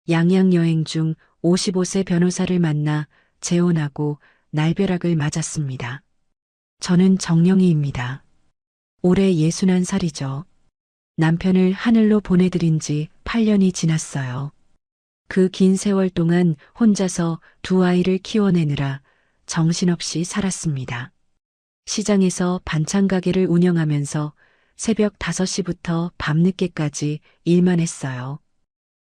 양양 여행 중 55세 변호사를 만나 재혼하고 날벼락을 맞았습니다. 저는 정영희입니다. 올해 61살이죠. 남편을 하늘로 보내드린 지 8년이 지났어요. 그 긴 세월 동안 혼자서 두 아이를 키워내느라 정신없이 살았습니다. 시장에서 반찬 가게를 운영하면서 새벽 5시부터 밤늦게까지 일만 했어요.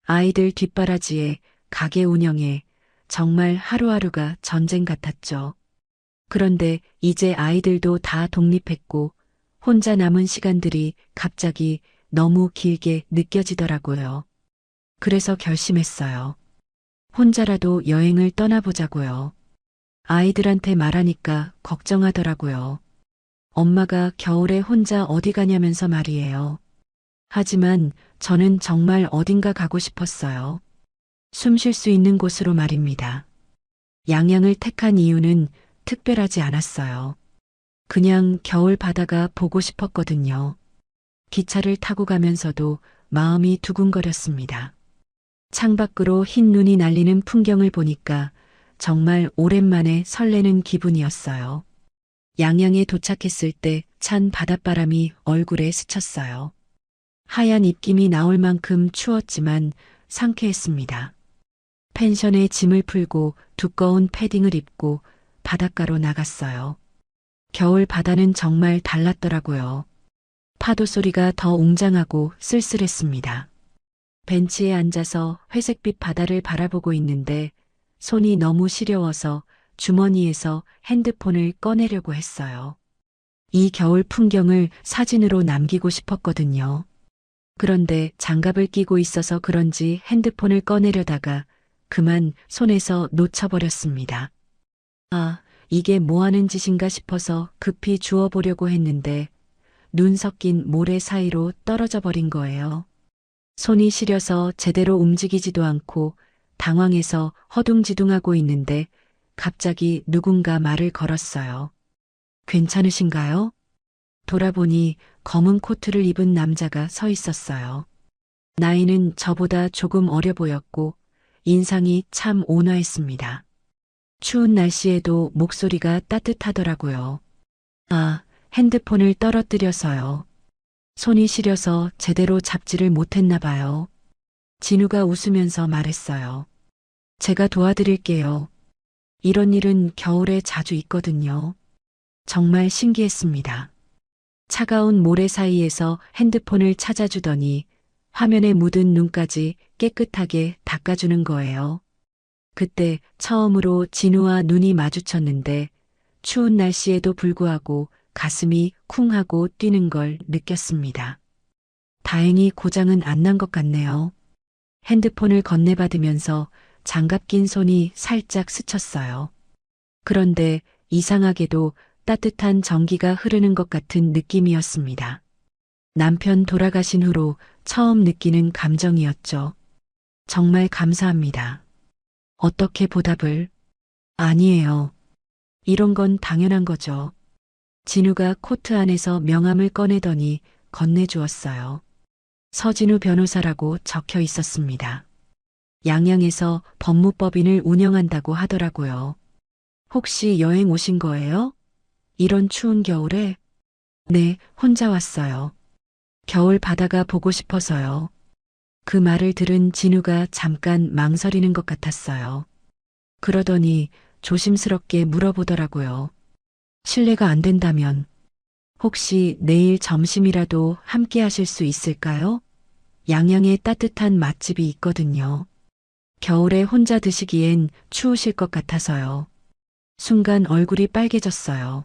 아이들 뒷바라지에 가게 운영에 정말 하루하루가 전쟁 같았죠. 그런데 이제 아이들도 다 독립했고 혼자 남은 시간들이 갑자기 너무 길게 느껴지더라고요. 그래서 결심했어요. 혼자라도 여행을 떠나보자고요. 아이들한테 말하니까 걱정하더라고요. 엄마가 겨울에 혼자 어디 가냐면서 말이에요. 하지만 저는 정말 어딘가 가고 싶었어요. 숨 쉴 수 있는 곳으로 말입니다. 양양을 택한 이유는 특별하지 않았어요. 그냥 겨울 바다가 보고 싶었거든요. 기차를 타고 가면서도 마음이 두근거렸습니다. 창밖으로 흰 눈이 날리는 풍경을 보니까 정말 오랜만에 설레는 기분이었어요. 양양에 도착했을 때 찬 바닷바람이 얼굴에 스쳤어요. 하얀 입김이 나올 만큼 추웠지만 상쾌했습니다. 펜션에 짐을 풀고 두꺼운 패딩을 입고 바닷가로 나갔어요. 겨울 바다는 정말 달랐더라고요. 파도 소리가 더 웅장하고 쓸쓸했습니다. 벤치에 앉아서 회색빛 바다를 바라보고 있는데 손이 너무 시려워서 주머니에서 핸드폰을 꺼내려고 했어요. 이 겨울 풍경을 사진으로 남기고 싶었거든요. 그런데 장갑을 끼고 있어서 그런지 핸드폰을 꺼내려다가 그만 손에서 놓쳐버렸습니다. 아, 이게 뭐 하는 짓인가 싶어서 급히 주워보려고 했는데 눈 섞인 모래 사이로 떨어져 버린 거예요. 손이 시려서 제대로 움직이지도 않고 당황해서 허둥지둥하고 있는데 갑자기 누군가 말을 걸었어요. 괜찮으신가요? 돌아보니 검은 코트를 입은 남자가 서 있었어요. 나이는 저보다 조금 어려 보였고 인상이 참 온화했습니다. 추운 날씨에도 목소리가 따뜻하더라고요. 아, 핸드폰을 떨어뜨려서요. 손이 시려서 제대로 잡지를 못했나 봐요. 진우가 웃으면서 말했어요. 제가 도와드릴게요. 이런 일은 겨울에 자주 있거든요. 정말 신기했습니다. 차가운 모래 사이에서 핸드폰을 찾아주더니 화면에 묻은 눈까지 깨끗하게 닦아주는 거예요. 그때 처음으로 진우와 눈이 마주쳤는데 추운 날씨에도 불구하고 가슴이 쿵 하고 뛰는 걸 느꼈습니다. 다행히 고장은 안 난 것 같네요. 핸드폰을 건네받으면서 장갑 낀 손이 살짝 스쳤어요. 그런데 이상하게도 따뜻한 전기가 흐르는 것 같은 느낌이었습니다. 남편 돌아가신 후로 처음 느끼는 감정이었죠. 정말 감사합니다. 어떻게 보답을? 아니에요. 이런 건 당연한 거죠. 진우가 코트 안에서 명함을 꺼내더니 건네주었어요. 서진우 변호사라고 적혀 있었습니다. 양양에서 법무법인을 운영한다고 하더라고요. 혹시 여행 오신 거예요? 이런 추운 겨울에? 네, 혼자 왔어요. 겨울 바다가 보고 싶어서요. 그 말을 들은 진우가 잠깐 망설이는 것 같았어요. 그러더니 조심스럽게 물어보더라고요. 실례가 안 된다면 혹시 내일 점심이라도 함께 하실 수 있을까요? 양양에 따뜻한 맛집이 있거든요. 겨울에 혼자 드시기엔 추우실 것 같아서요. 순간 얼굴이 빨개졌어요.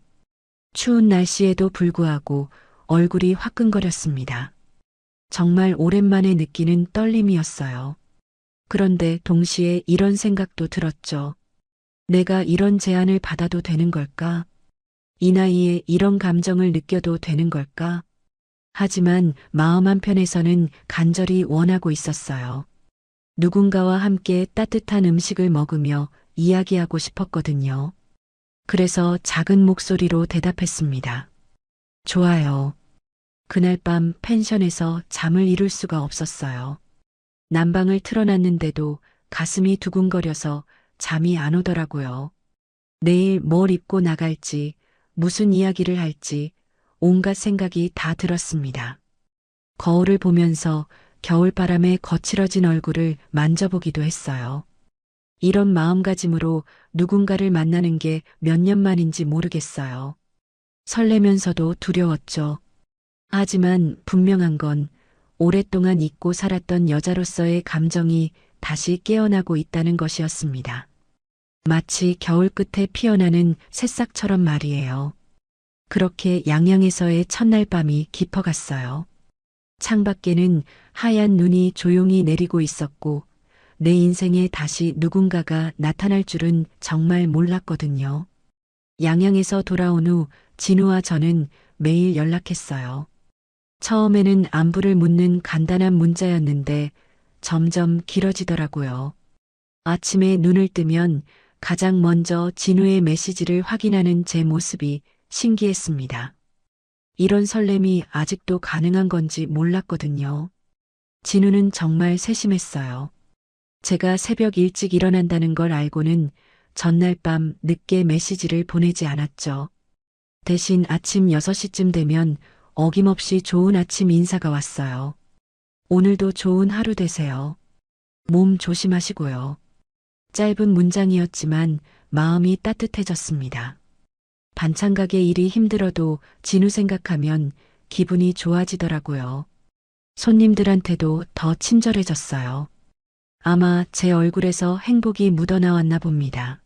추운 날씨에도 불구하고 얼굴이 화끈거렸습니다. 정말 오랜만에 느끼는 떨림이었어요. 그런데 동시에 이런 생각도 들었죠. 내가 이런 제안을 받아도 되는 걸까? 이 나이에 이런 감정을 느껴도 되는 걸까? 하지만 마음 한편에서는 간절히 원하고 있었어요. 누군가와 함께 따뜻한 음식을 먹으며 이야기하고 싶었거든요. 그래서 작은 목소리로 대답했습니다. 좋아요. 그날 밤 펜션에서 잠을 이룰 수가 없었어요. 난방을 틀어놨는데도 가슴이 두근거려서 잠이 안 오더라고요. 내일 뭘 입고 나갈지, 무슨 이야기를 할지, 온갖 생각이 다 들었습니다. 거울을 보면서 겨울바람에 거칠어진 얼굴을 만져보기도 했어요. 이런 마음가짐으로 누군가를 만나는 게 몇 년 만인지 모르겠어요. 설레면서도 두려웠죠. 하지만 분명한 건 오랫동안 잊고 살았던 여자로서의 감정이 다시 깨어나고 있다는 것이었습니다. 마치 겨울 끝에 피어나는 새싹처럼 말이에요. 그렇게 양양에서의 첫날 밤이 깊어갔어요. 창밖에는 하얀 눈이 조용히 내리고 있었고 내 인생에 다시 누군가가 나타날 줄은 정말 몰랐거든요. 양양에서 돌아온 후 진우와 저는 매일 연락했어요. 처음에는 안부를 묻는 간단한 문자였는데 점점 길어지더라고요. 아침에 눈을 뜨면 가장 먼저 진우의 메시지를 확인하는 제 모습이 신기했습니다. 이런 설렘이 아직도 가능한 건지 몰랐거든요. 진우는 정말 세심했어요. 제가 새벽 일찍 일어난다는 걸 알고는 전날 밤 늦게 메시지를 보내지 않았죠. 대신 아침 6시쯤 되면 어김없이 좋은 아침 인사가 왔어요. 오늘도 좋은 하루 되세요. 몸 조심하시고요. 짧은 문장이었지만 마음이 따뜻해졌습니다. 반찬 가게 일이 힘들어도 진우 생각하면 기분이 좋아지더라고요. 손님들한테도 더 친절해졌어요. 아마 제 얼굴에서 행복이 묻어나왔나 봅니다.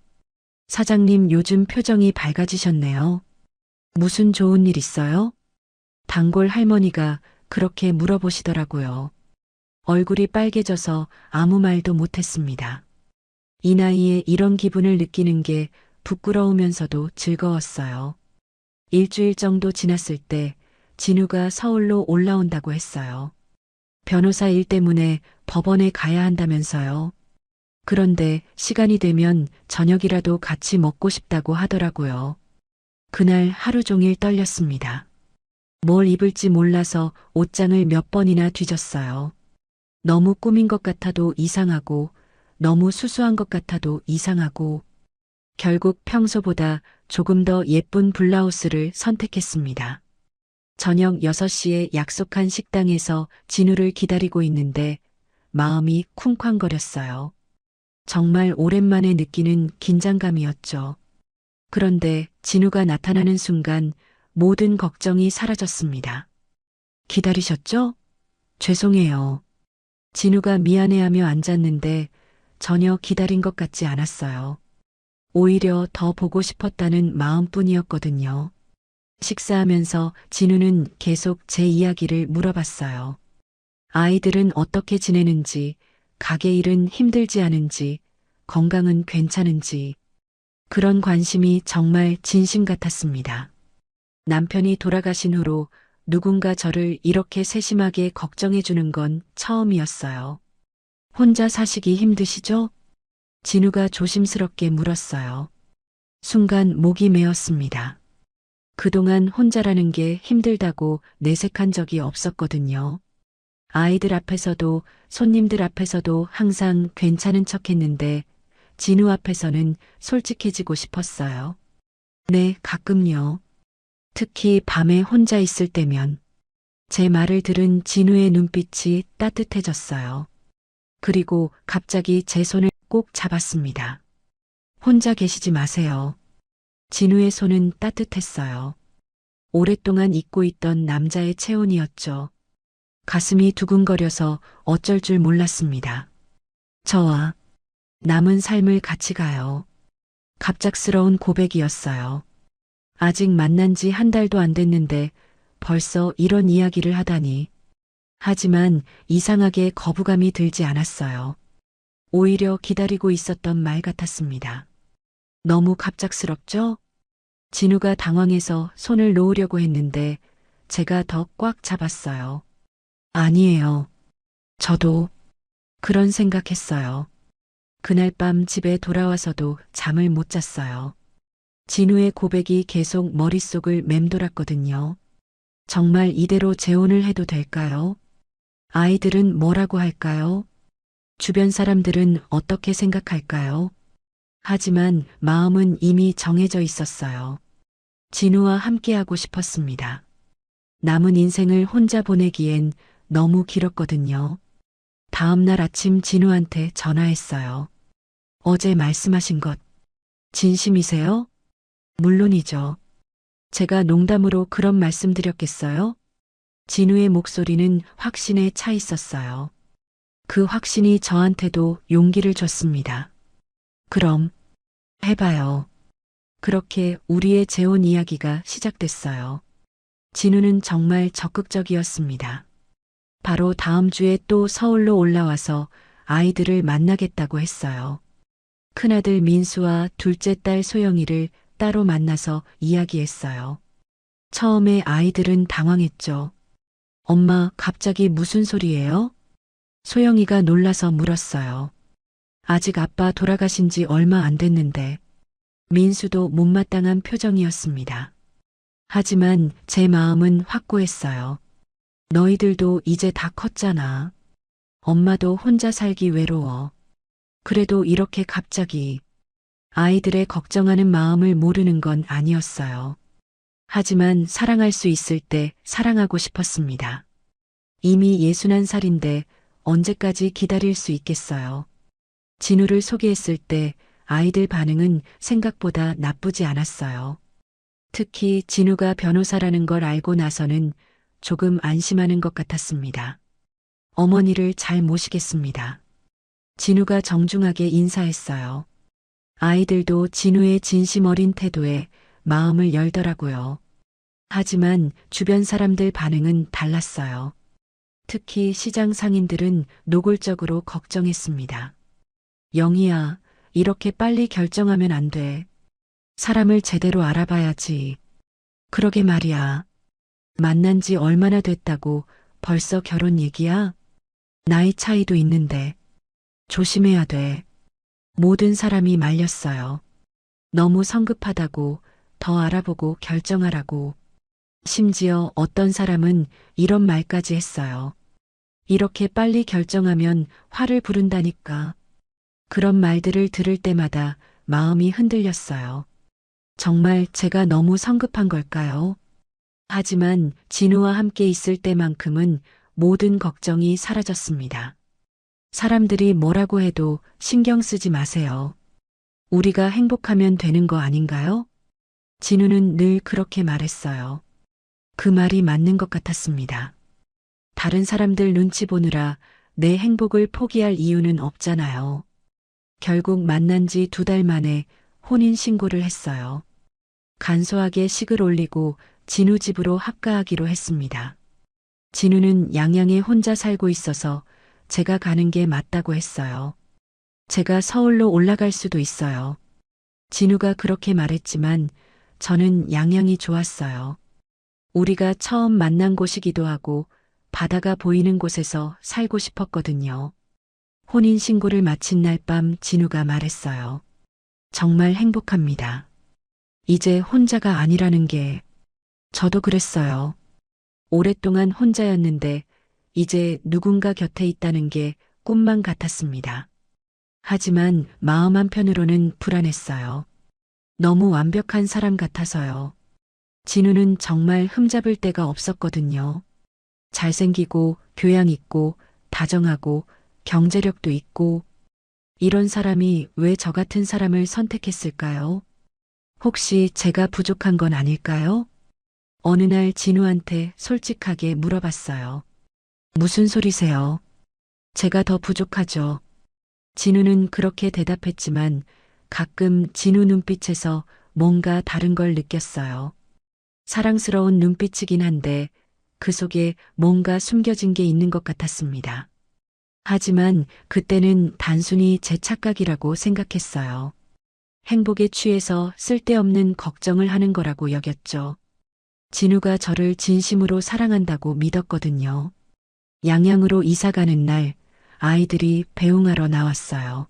사장님 요즘 표정이 밝아지셨네요. 무슨 좋은 일 있어요? 단골 할머니가 그렇게 물어보시더라고요. 얼굴이 빨개져서 아무 말도 못했습니다. 이 나이에 이런 기분을 느끼는 게 부끄러우면서도 즐거웠어요. 일주일 정도 지났을 때 진우가 서울로 올라온다고 했어요. 변호사 일 때문에 법원에 가야 한다면서요. 그런데 시간이 되면 저녁이라도 같이 먹고 싶다고 하더라고요. 그날 하루 종일 떨렸습니다. 뭘 입을지 몰라서 옷장을 몇 번이나 뒤졌어요. 너무 꾸민 것 같아도 이상하고, 너무 수수한 것 같아도 이상하고, 결국 평소보다 조금 더 예쁜 블라우스를 선택했습니다. 저녁 6시에 약속한 식당에서 진우를 기다리고 있는데 마음이 쿵쾅거렸어요. 정말 오랜만에 느끼는 긴장감이었죠. 그런데 진우가 나타나는 순간 모든 걱정이 사라졌습니다. 기다리셨죠? 죄송해요. 진우가 미안해하며 앉았는데 전혀 기다린 것 같지 않았어요. 오히려 더 보고 싶었다는 마음뿐이었거든요. 식사하면서 진우는 계속 제 이야기를 물어봤어요. 아이들은 어떻게 지내는지, 가게 일은 힘들지 않은지, 건강은 괜찮은지. 그런 관심이 정말 진심 같았습니다. 남편이 돌아가신 후로 누군가 저를 이렇게 세심하게 걱정해 주는 건 처음이었어요. 혼자 사시기 힘드시죠? 진우가 조심스럽게 물었어요. 순간 목이 메었습니다. 그동안 혼자라는 게 힘들다고 내색한 적이 없었거든요. 아이들 앞에서도 손님들 앞에서도 항상 괜찮은 척 했는데 진우 앞에서는 솔직해지고 싶었어요. 네, 가끔요. 특히 밤에 혼자 있을 때면. 제 말을 들은 진우의 눈빛이 따뜻해졌어요. 그리고 갑자기 제 손을 꼭 잡았습니다. 혼자 계시지 마세요. 진우의 손은 따뜻했어요. 오랫동안 잊고 있던 남자의 체온이었죠. 가슴이 두근거려서 어쩔 줄 몰랐습니다. 저와 남은 삶을 같이 가요. 갑작스러운 고백이었어요. 아직 만난 지 한 달도 안 됐는데 벌써 이런 이야기를 하다니. 하지만 이상하게 거부감이 들지 않았어요. 오히려 기다리고 있었던 말 같았습니다. 너무 갑작스럽죠? 진우가 당황해서 손을 놓으려고 했는데 제가 더 꽉 잡았어요. 아니에요. 저도 그런 생각했어요. 그날 밤 집에 돌아와서도 잠을 못 잤어요. 진우의 고백이 계속 머릿속을 맴돌았거든요. 정말 이대로 재혼을 해도 될까요? 아이들은 뭐라고 할까요? 주변 사람들은 어떻게 생각할까요? 하지만 마음은 이미 정해져 있었어요. 진우와 함께하고 싶었습니다. 남은 인생을 혼자 보내기엔 너무 길었거든요. 다음 날 아침 진우한테 전화했어요. 어제 말씀하신 것 진심이세요? 물론이죠. 제가 농담으로 그런 말씀드렸겠어요? 진우의 목소리는 확신에 차 있었어요. 그 확신이 저한테도 용기를 줬습니다. 그럼 해봐요. 그렇게 우리의 재혼 이야기가 시작됐어요. 진우는 정말 적극적이었습니다. 바로 다음 주에 또 서울로 올라와서 아이들을 만나겠다고 했어요. 큰아들 민수와 둘째 딸 소영이를 따로 만나서 이야기했어요. 처음에 아이들은 당황했죠. 엄마, 갑자기 무슨 소리예요? 소영이가 놀라서 물었어요. 아직 아빠 돌아가신 지 얼마 안 됐는데. 민수도 못마땅한 표정이었습니다. 하지만 제 마음은 확고했어요. 너희들도 이제 다 컸잖아. 엄마도 혼자 살기 외로워. 그래도 이렇게 갑자기 아이들의 걱정하는 마음을 모르는 건 아니었어요. 하지만 사랑할 수 있을 때 사랑하고 싶었습니다. 이미 61살인데 언제까지 기다릴 수 있겠어요. 진우를 소개했을 때 아이들 반응은 생각보다 나쁘지 않았어요. 특히 진우가 변호사라는 걸 알고 나서는 조금 안심하는 것 같았습니다. 어머니를 잘 모시겠습니다. 진우가 정중하게 인사했어요. 아이들도 진우의 진심 어린 태도에 마음을 열더라고요. 하지만 주변 사람들 반응은 달랐어요. 특히 시장 상인들은 노골적으로 걱정했습니다. 영희야, 이렇게 빨리 결정하면 안 돼. 사람을 제대로 알아봐야지. 그러게 말이야. 만난 지 얼마나 됐다고 벌써 결혼 얘기야? 나이 차이도 있는데. 조심해야 돼. 모든 사람이 말렸어요. 너무 성급하다고, 더 알아보고 결정하라고. 심지어 어떤 사람은 이런 말까지 했어요. 이렇게 빨리 결정하면 화를 부른다니까. 그런 말들을 들을 때마다 마음이 흔들렸어요. 정말 제가 너무 성급한 걸까요? 하지만 진우와 함께 있을 때만큼은 모든 걱정이 사라졌습니다. 사람들이 뭐라고 해도 신경 쓰지 마세요. 우리가 행복하면 되는 거 아닌가요? 진우는 늘 그렇게 말했어요. 그 말이 맞는 것 같았습니다. 다른 사람들 눈치 보느라 내 행복을 포기할 이유는 없잖아요. 결국 만난 지 2달 만에 혼인신고를 했어요. 간소하게 식을 올리고 진우 집으로 합가하기로 했습니다. 진우는 양양에 혼자 살고 있어서 제가 가는 게 맞다고 했어요. 제가 서울로 올라갈 수도 있어요. 진우가 그렇게 말했지만 저는 양양이 좋았어요. 우리가 처음 만난 곳이기도 하고 바다가 보이는 곳에서 살고 싶었거든요. 혼인신고를 마친 날 밤 진우가 말했어요. 정말 행복합니다. 이제 혼자가 아니라는 게 저도 그랬어요. 오랫동안 혼자였는데 이제 누군가 곁에 있다는 게 꿈만 같았습니다. 하지만 마음 한편으로는 불안했어요. 너무 완벽한 사람 같아서요. 진우는 정말 흠잡을 데가 없었거든요. 잘생기고 교양 있고 다정하고 경제력도 있고 이런 사람이 왜 저 같은 사람을 선택했을까요? 혹시 제가 부족한 건 아닐까요? 어느 날 진우한테 솔직하게 물어봤어요. 무슨 소리세요? 제가 더 부족하죠. 진우는 그렇게 대답했지만 가끔 진우 눈빛에서 뭔가 다른 걸 느꼈어요. 사랑스러운 눈빛이긴 한데 그 속에 뭔가 숨겨진 게 있는 것 같았습니다. 하지만 그때는 단순히 제 착각이라고 생각했어요. 행복에 취해서 쓸데없는 걱정을 하는 거라고 여겼죠. 진우가 저를 진심으로 사랑한다고 믿었거든요. 양양으로 이사 가는 날 아이들이 배웅하러 나왔어요.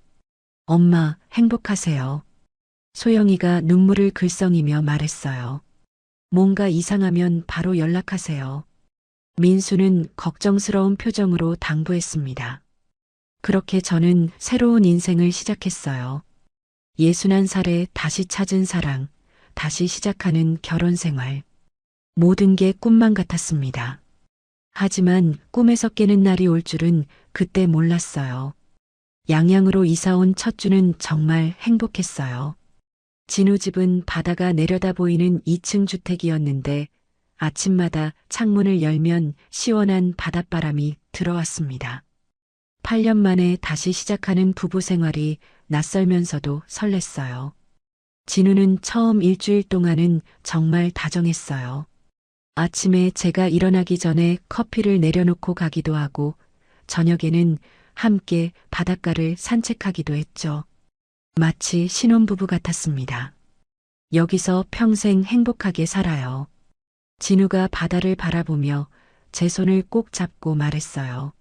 엄마, 행복하세요. 소영이가 눈물을 글썽이며 말했어요. 뭔가 이상하면 바로 연락하세요. 민수는 걱정스러운 표정으로 당부했습니다. 그렇게 저는 새로운 인생을 시작했어요. 61살에 다시 찾은 사랑, 다시 시작하는 결혼 생활. 모든 게 꿈만 같았습니다. 하지만 꿈에서 깨는 날이 올 줄은 그때 몰랐어요. 양양으로 이사 온 첫 주는 정말 행복했어요. 진우 집은 바다가 내려다 보이는 2층 주택이었는데 아침마다 창문을 열면 시원한 바닷바람이 들어왔습니다. 8년 만에 다시 시작하는 부부 생활이 낯설면서도 설렜어요. 진우는 처음 일주일 동안은 정말 다정했어요. 아침에 제가 일어나기 전에 커피를 내려놓고 가기도 하고 저녁에는 함께 바닷가를 산책하기도 했죠. 마치 신혼부부 같았습니다. 여기서 평생 행복하게 살아요. 진우가 바다를 바라보며 제 손을 꼭 잡고 말했어요.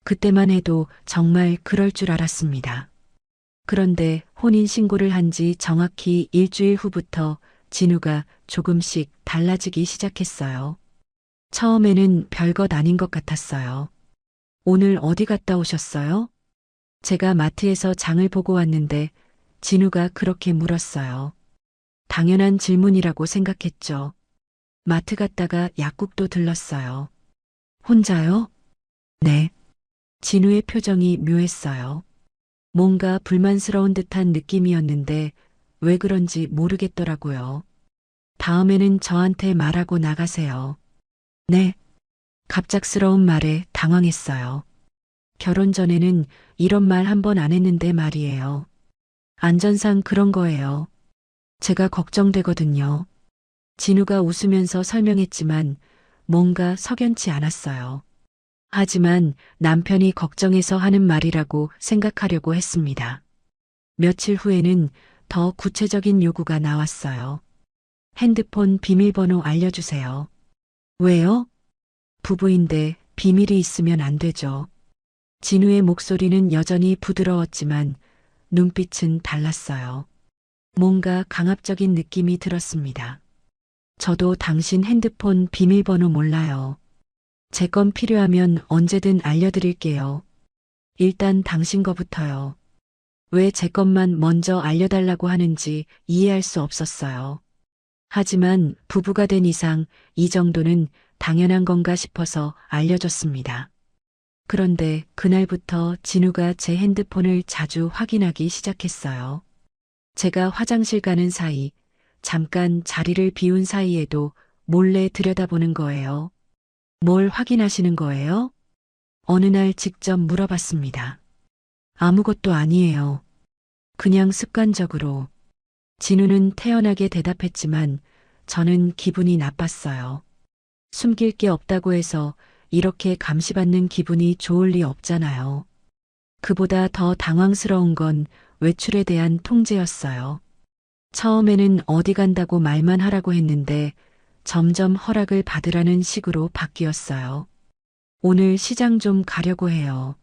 그때만 해도 정말 그럴 줄 알았습니다. 그런데 혼인신고를 한 지 정확히 일주일 후부터 진우가 조금씩 달라지기 시작했어요. 처음에는 별것 아닌 것 같았어요. 오늘 어디 갔다 오셨어요? 제가 마트에서 장을 보고 왔는데 진우가 그렇게 물었어요. 당연한 질문이라고 생각했죠. 마트 갔다가 약국도 들렀어요. 혼자요? 네. 진우의 표정이 묘했어요. 뭔가 불만스러운 듯한 느낌이었는데 왜 그런지 모르겠더라고요. 다음에는 저한테 말하고 나가세요. 네. 갑작스러운 말에 당황했어요. 결혼 전에는 이런 말 한 번 안 했는데 말이에요. 안전상 그런 거예요. 제가 걱정되거든요. 진우가 웃으면서 설명했지만 뭔가 석연치 않았어요. 하지만 남편이 걱정해서 하는 말이라고 생각하려고 했습니다. 며칠 후에는 더 구체적인 요구가 나왔어요. 핸드폰 비밀번호 알려주세요. 왜요? 부부인데 비밀이 있으면 안 되죠. 진우의 목소리는 여전히 부드러웠지만 눈빛은 달랐어요. 뭔가 강압적인 느낌이 들었습니다. 저도 당신 핸드폰 비밀번호 몰라요. 제 건 필요하면 언제든 알려드릴게요. 일단 당신 거부터요. 왜 제 것만 먼저 알려달라고 하는지 이해할 수 없었어요. 하지만 부부가 된 이상 이 정도는 당연한 건가 싶어서 알려줬습니다. 그런데 그날부터 진우가 제 핸드폰을 자주 확인하기 시작했어요. 제가 화장실 가는 사이, 잠깐 자리를 비운 사이에도 몰래 들여다보는 거예요. 뭘 확인하시는 거예요? 어느 날 직접 물어봤습니다. 아무것도 아니에요. 그냥 습관적으로. 진우는 태연하게 대답했지만 저는 기분이 나빴어요. 숨길 게 없다고 해서 이렇게 감시받는 기분이 좋을 리 없잖아요. 그보다 더 당황스러운 건 외출에 대한 통제였어요. 처음에는 어디 간다고 말만 하라고 했는데 점점 허락을 받으라는 식으로 바뀌었어요. 오늘 시장 좀 가려고 해요.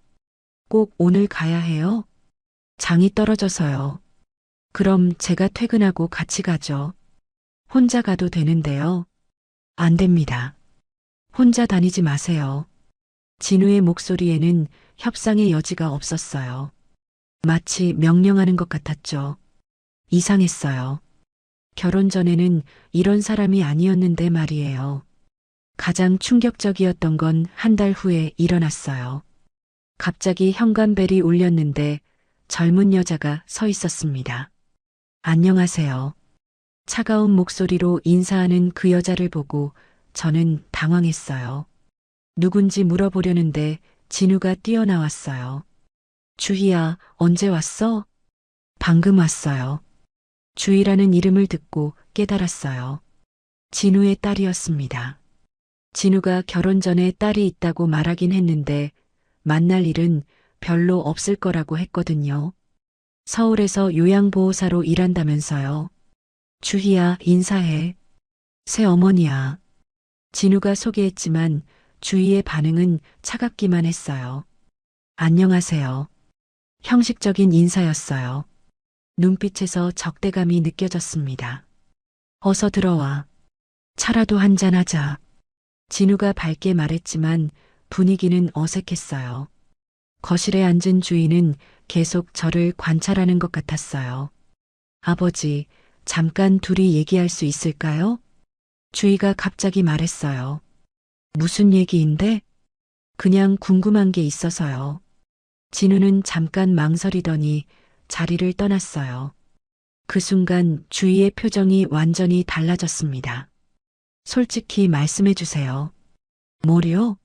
꼭 오늘 가야 해요? 장이 떨어져서요. 그럼 제가 퇴근하고 같이 가죠. 혼자 가도 되는데요. 안 됩니다. 혼자 다니지 마세요. 진우의 목소리에는 협상의 여지가 없었어요. 마치 명령하는 것 같았죠. 이상했어요. 결혼 전에는 이런 사람이 아니었는데 말이에요. 가장 충격적이었던 건 한 달 후에 일어났어요. 갑자기 현관벨이 울렸는데 젊은 여자가 서 있었습니다. 안녕하세요. 차가운 목소리로 인사하는 그 여자를 보고 저는 당황했어요. 누군지 물어보려는데 진우가 뛰어나왔어요. 주희야, 언제 왔어? 방금 왔어요. 주희라는 이름을 듣고 깨달았어요. 진우의 딸이었습니다. 진우가 결혼 전에 딸이 있다고 말하긴 했는데 만날 일은 별로 없을 거라고 했거든요. 서울에서 요양보호사로 일한다면서요. 주희야, 인사해. 새어머니야. 진우가 소개했지만 주희의 반응은 차갑기만 했어요. 안녕하세요. 형식적인 인사였어요. 눈빛에서 적대감이 느껴졌습니다. 어서 들어와. 차라도 한잔하자. 진우가 밝게 말했지만 분위기는 어색했어요. 거실에 앉은 주인은 계속 저를 관찰하는 것 같았어요. 아버지, 잠깐 둘이 얘기할 수 있을까요? 주희가 갑자기 말했어요. 무슨 얘기인데? 그냥 궁금한 게 있어서요. 진우는 잠깐 망설이더니 자리를 떠났어요. 그 순간 주희의 표정이 완전히 달라졌습니다. 솔직히 말씀해 주세요. 뭐요?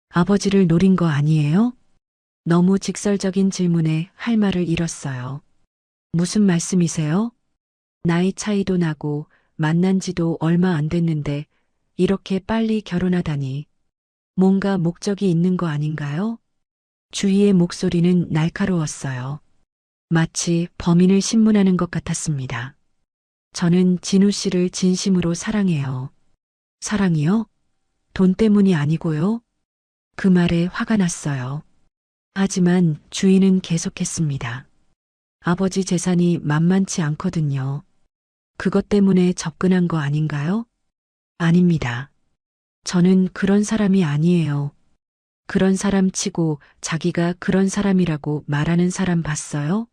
아버지를 노린 거 아니에요? 너무 직설적인 질문에 할 말을 잃었어요. 무슨 말씀이세요? 나이 차이도 나고 만난 지도 얼마 안 됐는데 이렇게 빨리 결혼하다니. 뭔가 목적이 있는 거 아닌가요? 주희의 목소리는 날카로웠어요. 마치 범인을 신문하는 것 같았습니다. 저는 진우 씨를 진심으로 사랑해요. 사랑이요? 돈 때문이 아니고요. 그 말에 화가 났어요. 하지만 주인은 계속했습니다. 아버지 재산이 만만치 않거든요. 그것 때문에 접근한 거 아닌가요? 아닙니다. 저는 그런 사람이 아니에요. 그런 사람 치고 자기가 그런 사람이라고 말하는 사람 봤어요?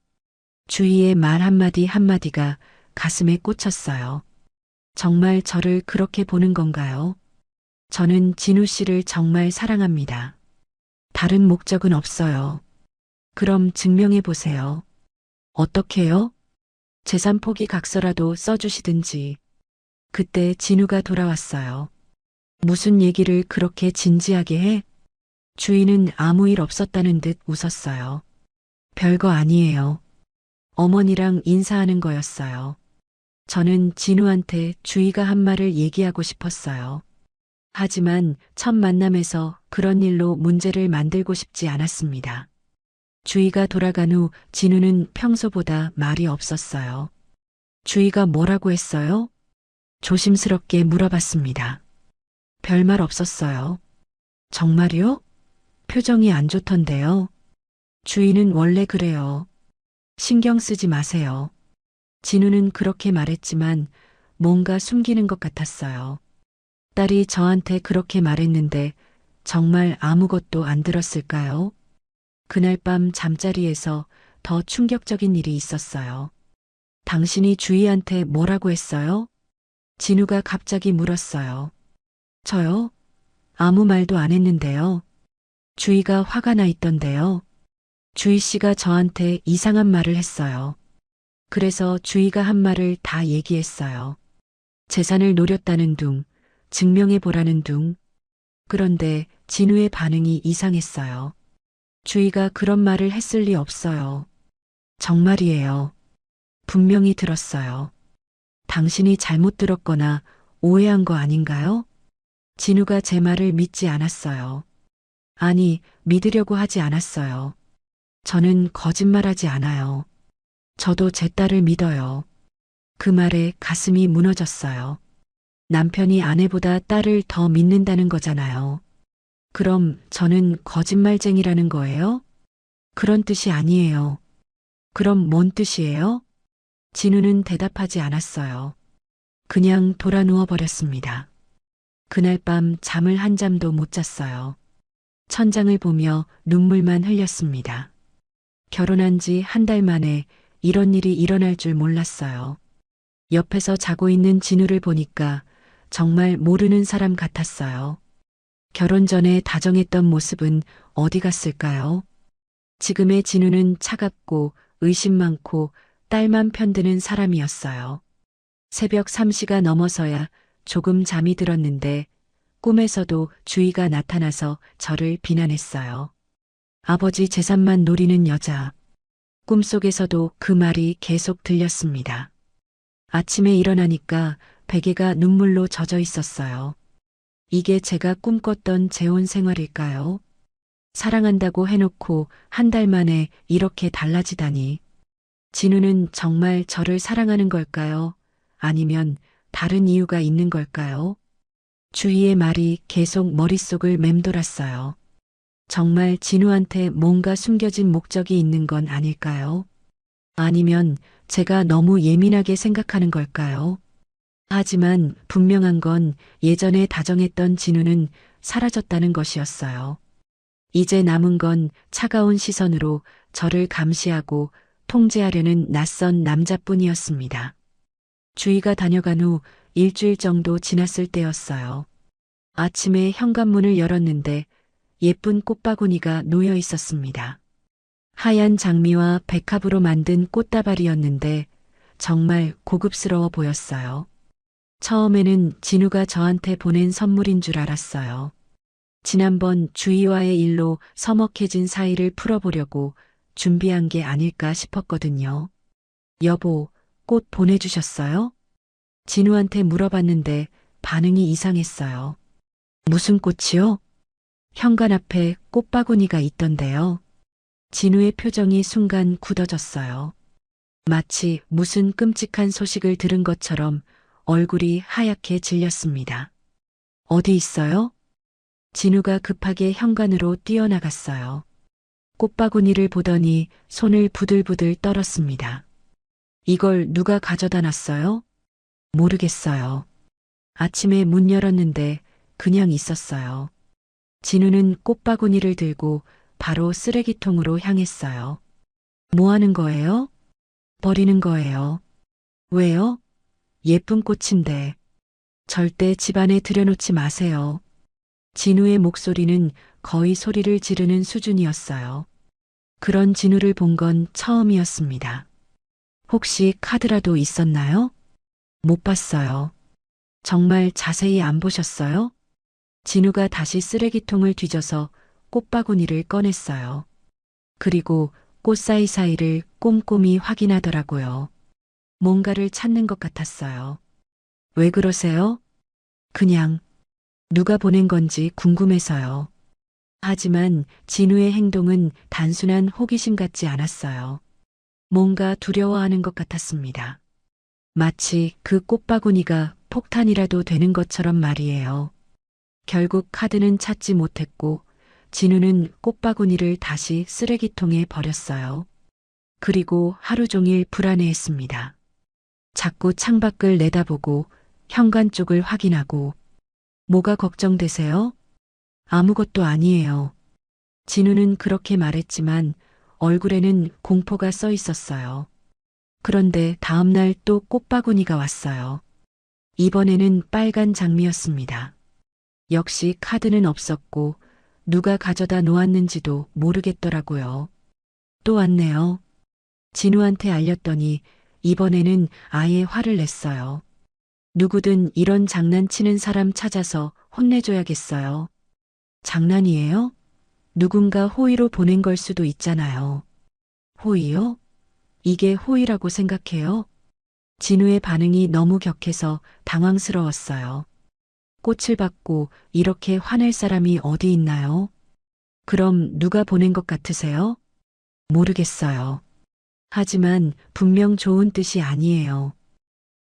주희의 말 한마디 한마디가 가슴에 꽂혔어요. 정말 저를 그렇게 보는 건가요? 저는 진우 씨를 정말 사랑합니다. 다른 목적은 없어요. 그럼 증명해 보세요. 어떻게요? 재산 포기 각서라도 써주시든지. 그때 진우가 돌아왔어요. 무슨 얘기를 그렇게 진지하게 해? 주인은 아무 일 없었다는 듯 웃었어요. 별거 아니에요. 어머니랑 인사하는 거였어요. 저는 진우한테 주희가 한 말을 얘기하고 싶었어요. 하지만 첫 만남에서 그런 일로 문제를 만들고 싶지 않았습니다. 주희가 돌아간 후 진우는 평소보다 말이 없었어요. 주희가 뭐라고 했어요? 조심스럽게 물어봤습니다. 별말 없었어요. 정말요? 표정이 안 좋던데요. 주희는 원래 그래요. 신경 쓰지 마세요. 진우는 그렇게 말했지만 뭔가 숨기는 것 같았어요. 딸이 저한테 그렇게 말했는데 정말 아무것도 안 들었을까요? 그날 밤 잠자리에서 더 충격적인 일이 있었어요. 당신이 주희한테 뭐라고 했어요? 진우가 갑자기 물었어요. 저요? 아무 말도 안 했는데요. 주희가 화가 나 있던데요. 주희 씨가 저한테 이상한 말을 했어요. 그래서 주희가 한 말을 다 얘기했어요. 재산을 노렸다는 둥, 증명해 보라는 둥. 그런데 진우의 반응이 이상했어요. 주희가 그런 말을 했을 리 없어요. 정말이에요. 분명히 들었어요. 당신이 잘못 들었거나 오해한 거 아닌가요? 진우가 제 말을 믿지 않았어요. 아니, 믿으려고 하지 않았어요. 저는 거짓말하지 않아요. 저도 제 딸을 믿어요. 그 말에 가슴이 무너졌어요. 남편이 아내보다 딸을 더 믿는다는 거잖아요. 그럼 저는 거짓말쟁이라는 거예요? 그런 뜻이 아니에요. 그럼 뭔 뜻이에요? 진우는 대답하지 않았어요. 그냥 돌아 누워버렸습니다. 그날 밤 잠을 한 잠도 못 잤어요. 천장을 보며 눈물만 흘렸습니다. 결혼한 지 한 달 만에 이런 일이 일어날 줄 몰랐어요. 옆에서 자고 있는 진우를 보니까 정말 모르는 사람 같았어요. 결혼 전에 다정했던 모습은 어디 갔을까요? 지금의 진우는 차갑고 의심 많고 딸만 편드는 사람이었어요. 새벽 3시가 넘어서야 조금 잠이 들었는데 꿈에서도 주희가 나타나서 저를 비난했어요. 아버지 재산만 노리는 여자. 꿈속에서도 그 말이 계속 들렸습니다. 아침에 일어나니까 베개가 눈물로 젖어 있었어요. 이게 제가 꿈꿨던 재혼 생활일까요? 사랑한다고 해놓고 한 달 만에 이렇게 달라지다니. 진우는 정말 저를 사랑하는 걸까요? 아니면 다른 이유가 있는 걸까요? 주희의 말이 계속 머릿속을 맴돌았어요. 정말 진우한테 뭔가 숨겨진 목적이 있는 건 아닐까요? 아니면 제가 너무 예민하게 생각하는 걸까요? 하지만 분명한 건 예전에 다정했던 진우는 사라졌다는 것이었어요. 이제 남은 건 차가운 시선으로 저를 감시하고 통제하려는 낯선 남자뿐이었습니다. 주희가 다녀간 후 일주일 정도 지났을 때였어요. 아침에 현관문을 열었는데 예쁜 꽃바구니가 놓여 있었습니다. 하얀 장미와 백합으로 만든 꽃다발이었는데 정말 고급스러워 보였어요. 처음에는 진우가 저한테 보낸 선물인 줄 알았어요. 지난번 주희와의 일로 서먹해진 사이를 풀어보려고 준비한 게 아닐까 싶었거든요. 여보, 꽃 보내주셨어요? 진우한테 물어봤는데 반응이 이상했어요. 무슨 꽃이요? 현관 앞에 꽃바구니가 있던데요. 진우의 표정이 순간 굳어졌어요. 마치 무슨 끔찍한 소식을 들은 것처럼 얼굴이 하얗게 질렸습니다. 어디 있어요? 진우가 급하게 현관으로 뛰어나갔어요. 꽃바구니를 보더니 손을 부들부들 떨었습니다. 이걸 누가 가져다 놨어요? 모르겠어요. 아침에 문 열었는데 그냥 있었어요. 진우는 꽃바구니를 들고 바로 쓰레기통으로 향했어요. 뭐 하는 거예요? 버리는 거예요. 왜요? 예쁜 꽃인데. 절대 집안에 들여놓지 마세요. 진우의 목소리는 거의 소리를 지르는 수준이었어요. 그런 진우를 본 건 처음이었습니다. 혹시 카드라도 있었나요? 못 봤어요. 정말 자세히 안 보셨어요? 진우가 다시 쓰레기통을 뒤져서 꽃바구니를 꺼냈어요. 그리고 꽃 사이사이를 꼼꼼히 확인하더라고요. 뭔가를 찾는 것 같았어요. 왜 그러세요? 그냥 누가 보낸 건지 궁금해서요. 하지만 진우의 행동은 단순한 호기심 같지 않았어요. 뭔가 두려워하는 것 같았습니다. 마치 그 꽃바구니가 폭탄이라도 되는 것처럼 말이에요. 결국 카드는 찾지 못했고 진우는 꽃바구니를 다시 쓰레기통에 버렸어요. 그리고 하루 종일 불안해했습니다. 자꾸 창밖을 내다보고 현관 쪽을 확인하고 뭐가 걱정되세요? 아무것도 아니에요. 진우는 그렇게 말했지만 얼굴에는 공포가 써 있었어요. 그런데 다음날 또 꽃바구니가 왔어요. 이번에는 빨간 장미였습니다. 역시 카드는 없었고 누가 가져다 놓았는지도 모르겠더라고요. 또 왔네요. 진우한테 알렸더니 이번에는 아예 화를 냈어요. 누구든 이런 장난치는 사람 찾아서 혼내줘야겠어요. 장난이에요? 누군가 호의로 보낸 걸 수도 있잖아요. 호의요? 이게 호의라고 생각해요? 진우의 반응이 너무 격해서 당황스러웠어요. 꽃을 받고 이렇게 화낼 사람이 어디 있나요? 그럼 누가 보낸 것 같으세요? 모르겠어요. 하지만 분명 좋은 뜻이 아니에요.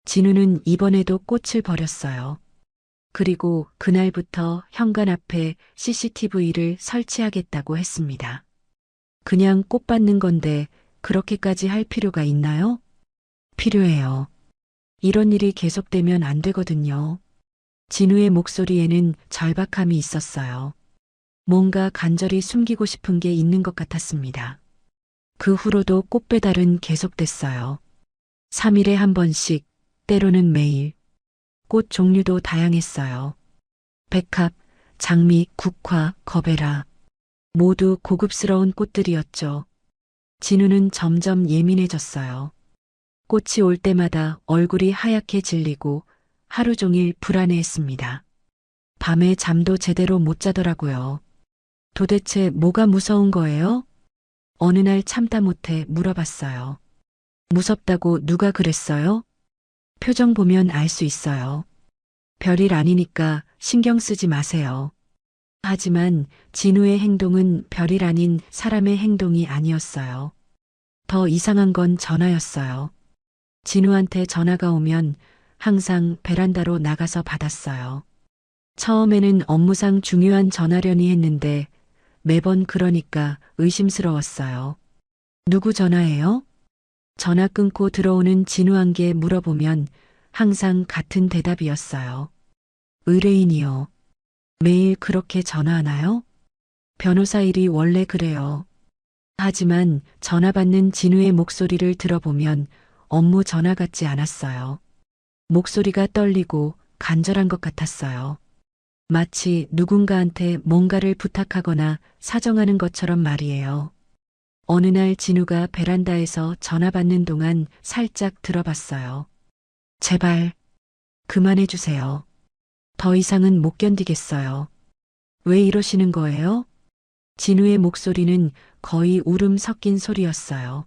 진우는 이번에도 꽃을 버렸어요. 그리고 그날부터 현관 앞에 CCTV를 설치하겠다고 했습니다. 그냥 꽃 받는 건데 그렇게까지 할 필요가 있나요? 필요해요. 이런 일이 계속되면 안 되거든요. 진우의 목소리에는 절박함이 있었어요. 뭔가 간절히 숨기고 싶은 게 있는 것 같았습니다. 그 후로도 꽃 배달은 계속됐어요. 3일에 한 번씩, 때로는 매일. 꽃 종류도 다양했어요. 백합, 장미, 국화, 거베라. 모두 고급스러운 꽃들이었죠. 진우는 점점 예민해졌어요. 꽃이 올 때마다 얼굴이 하얗게 질리고 하루 종일 불안해했습니다. 밤에 잠도 제대로 못 자더라고요. 도대체 뭐가 무서운 거예요? 어느 날 참다 못해 물어봤어요. 무섭다고 누가 그랬어요? 표정 보면 알 수 있어요. 별일 아니니까 신경 쓰지 마세요. 하지만 진우의 행동은 별일 아닌 사람의 행동이 아니었어요. 더 이상한 건 전화였어요. 진우한테 전화가 오면 항상 베란다로 나가서 받았어요. 처음에는 업무상 중요한 전화려니 했는데 매번 그러니까 의심스러웠어요. 누구 전화예요? 전화 끊고 들어오는 진우한테 물어보면 항상 같은 대답이었어요. 의뢰인이요. 매일 그렇게 전화하나요? 변호사 일이 원래 그래요. 하지만 전화 받는 진우의 목소리를 들어보면 업무 전화 같지 않았어요. 목소리가 떨리고 간절한 것 같았어요. 마치 누군가한테 뭔가를 부탁하거나 사정하는 것처럼 말이에요. 어느 날 진우가 베란다에서 전화 받는 동안 살짝 들어봤어요. 제발, 그만해 주세요. 더 이상은 못 견디겠어요. 왜 이러시는 거예요? 진우의 목소리는 거의 울음 섞인 소리였어요.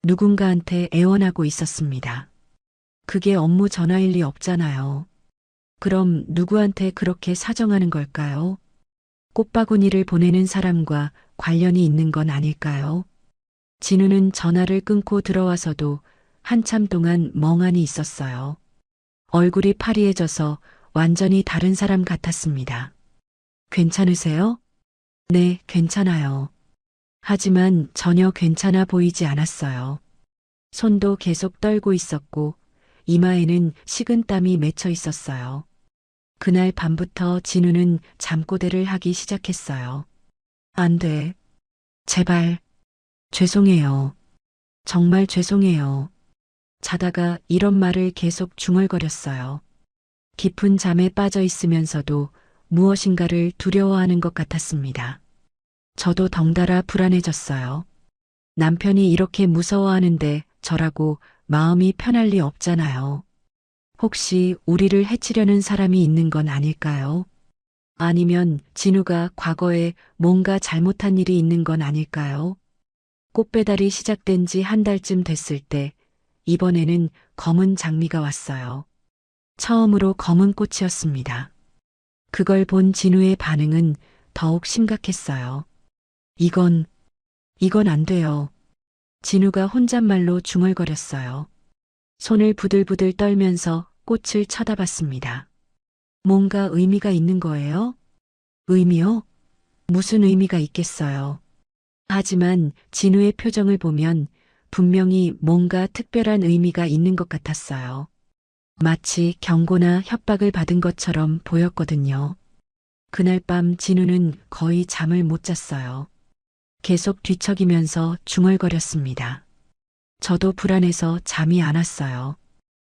누군가한테 애원하고 있었습니다. 그게 업무 전화일 리 없잖아요. 그럼 누구한테 그렇게 사정하는 걸까요? 꽃바구니를 보내는 사람과 관련이 있는 건 아닐까요? 진우는 전화를 끊고 들어와서도 한참 동안 멍하니 있었어요. 얼굴이 파리해져서 완전히 다른 사람 같았습니다. 괜찮으세요? 네, 괜찮아요. 하지만 전혀 괜찮아 보이지 않았어요. 손도 계속 떨고 있었고 이마에는 식은땀이 맺혀 있었어요. 그날 밤부터 진우는 잠꼬대를 하기 시작했어요. 안 돼. 제발. 죄송해요. 정말 죄송해요. 자다가 이런 말을 계속 중얼거렸어요. 깊은 잠에 빠져 있으면서도 무엇인가를 두려워하는 것 같았습니다. 저도 덩달아 불안해졌어요. 남편이 이렇게 무서워하는데 저라고 마음이 편할 리 없잖아요. 혹시 우리를 해치려는 사람이 있는 건 아닐까요? 아니면 진우가 과거에 뭔가 잘못한 일이 있는 건 아닐까요? 꽃배달이 시작된 지 한 달쯤 됐을 때 이번에는 검은 장미가 왔어요. 처음으로 검은 꽃이었습니다. 그걸 본 진우의 반응은 더욱 심각했어요. 이건 안 돼요. 진우가 혼잣말로 중얼거렸어요. 손을 부들부들 떨면서 꽃을 쳐다봤습니다. 뭔가 의미가 있는 거예요? 의미요? 무슨 의미가 있겠어요? 하지만 진우의 표정을 보면 분명히 뭔가 특별한 의미가 있는 것 같았어요. 마치 경고나 협박을 받은 것처럼 보였거든요. 그날 밤 진우는 거의 잠을 못 잤어요. 계속 뒤척이면서 중얼거렸습니다. 저도 불안해서 잠이 안 왔어요.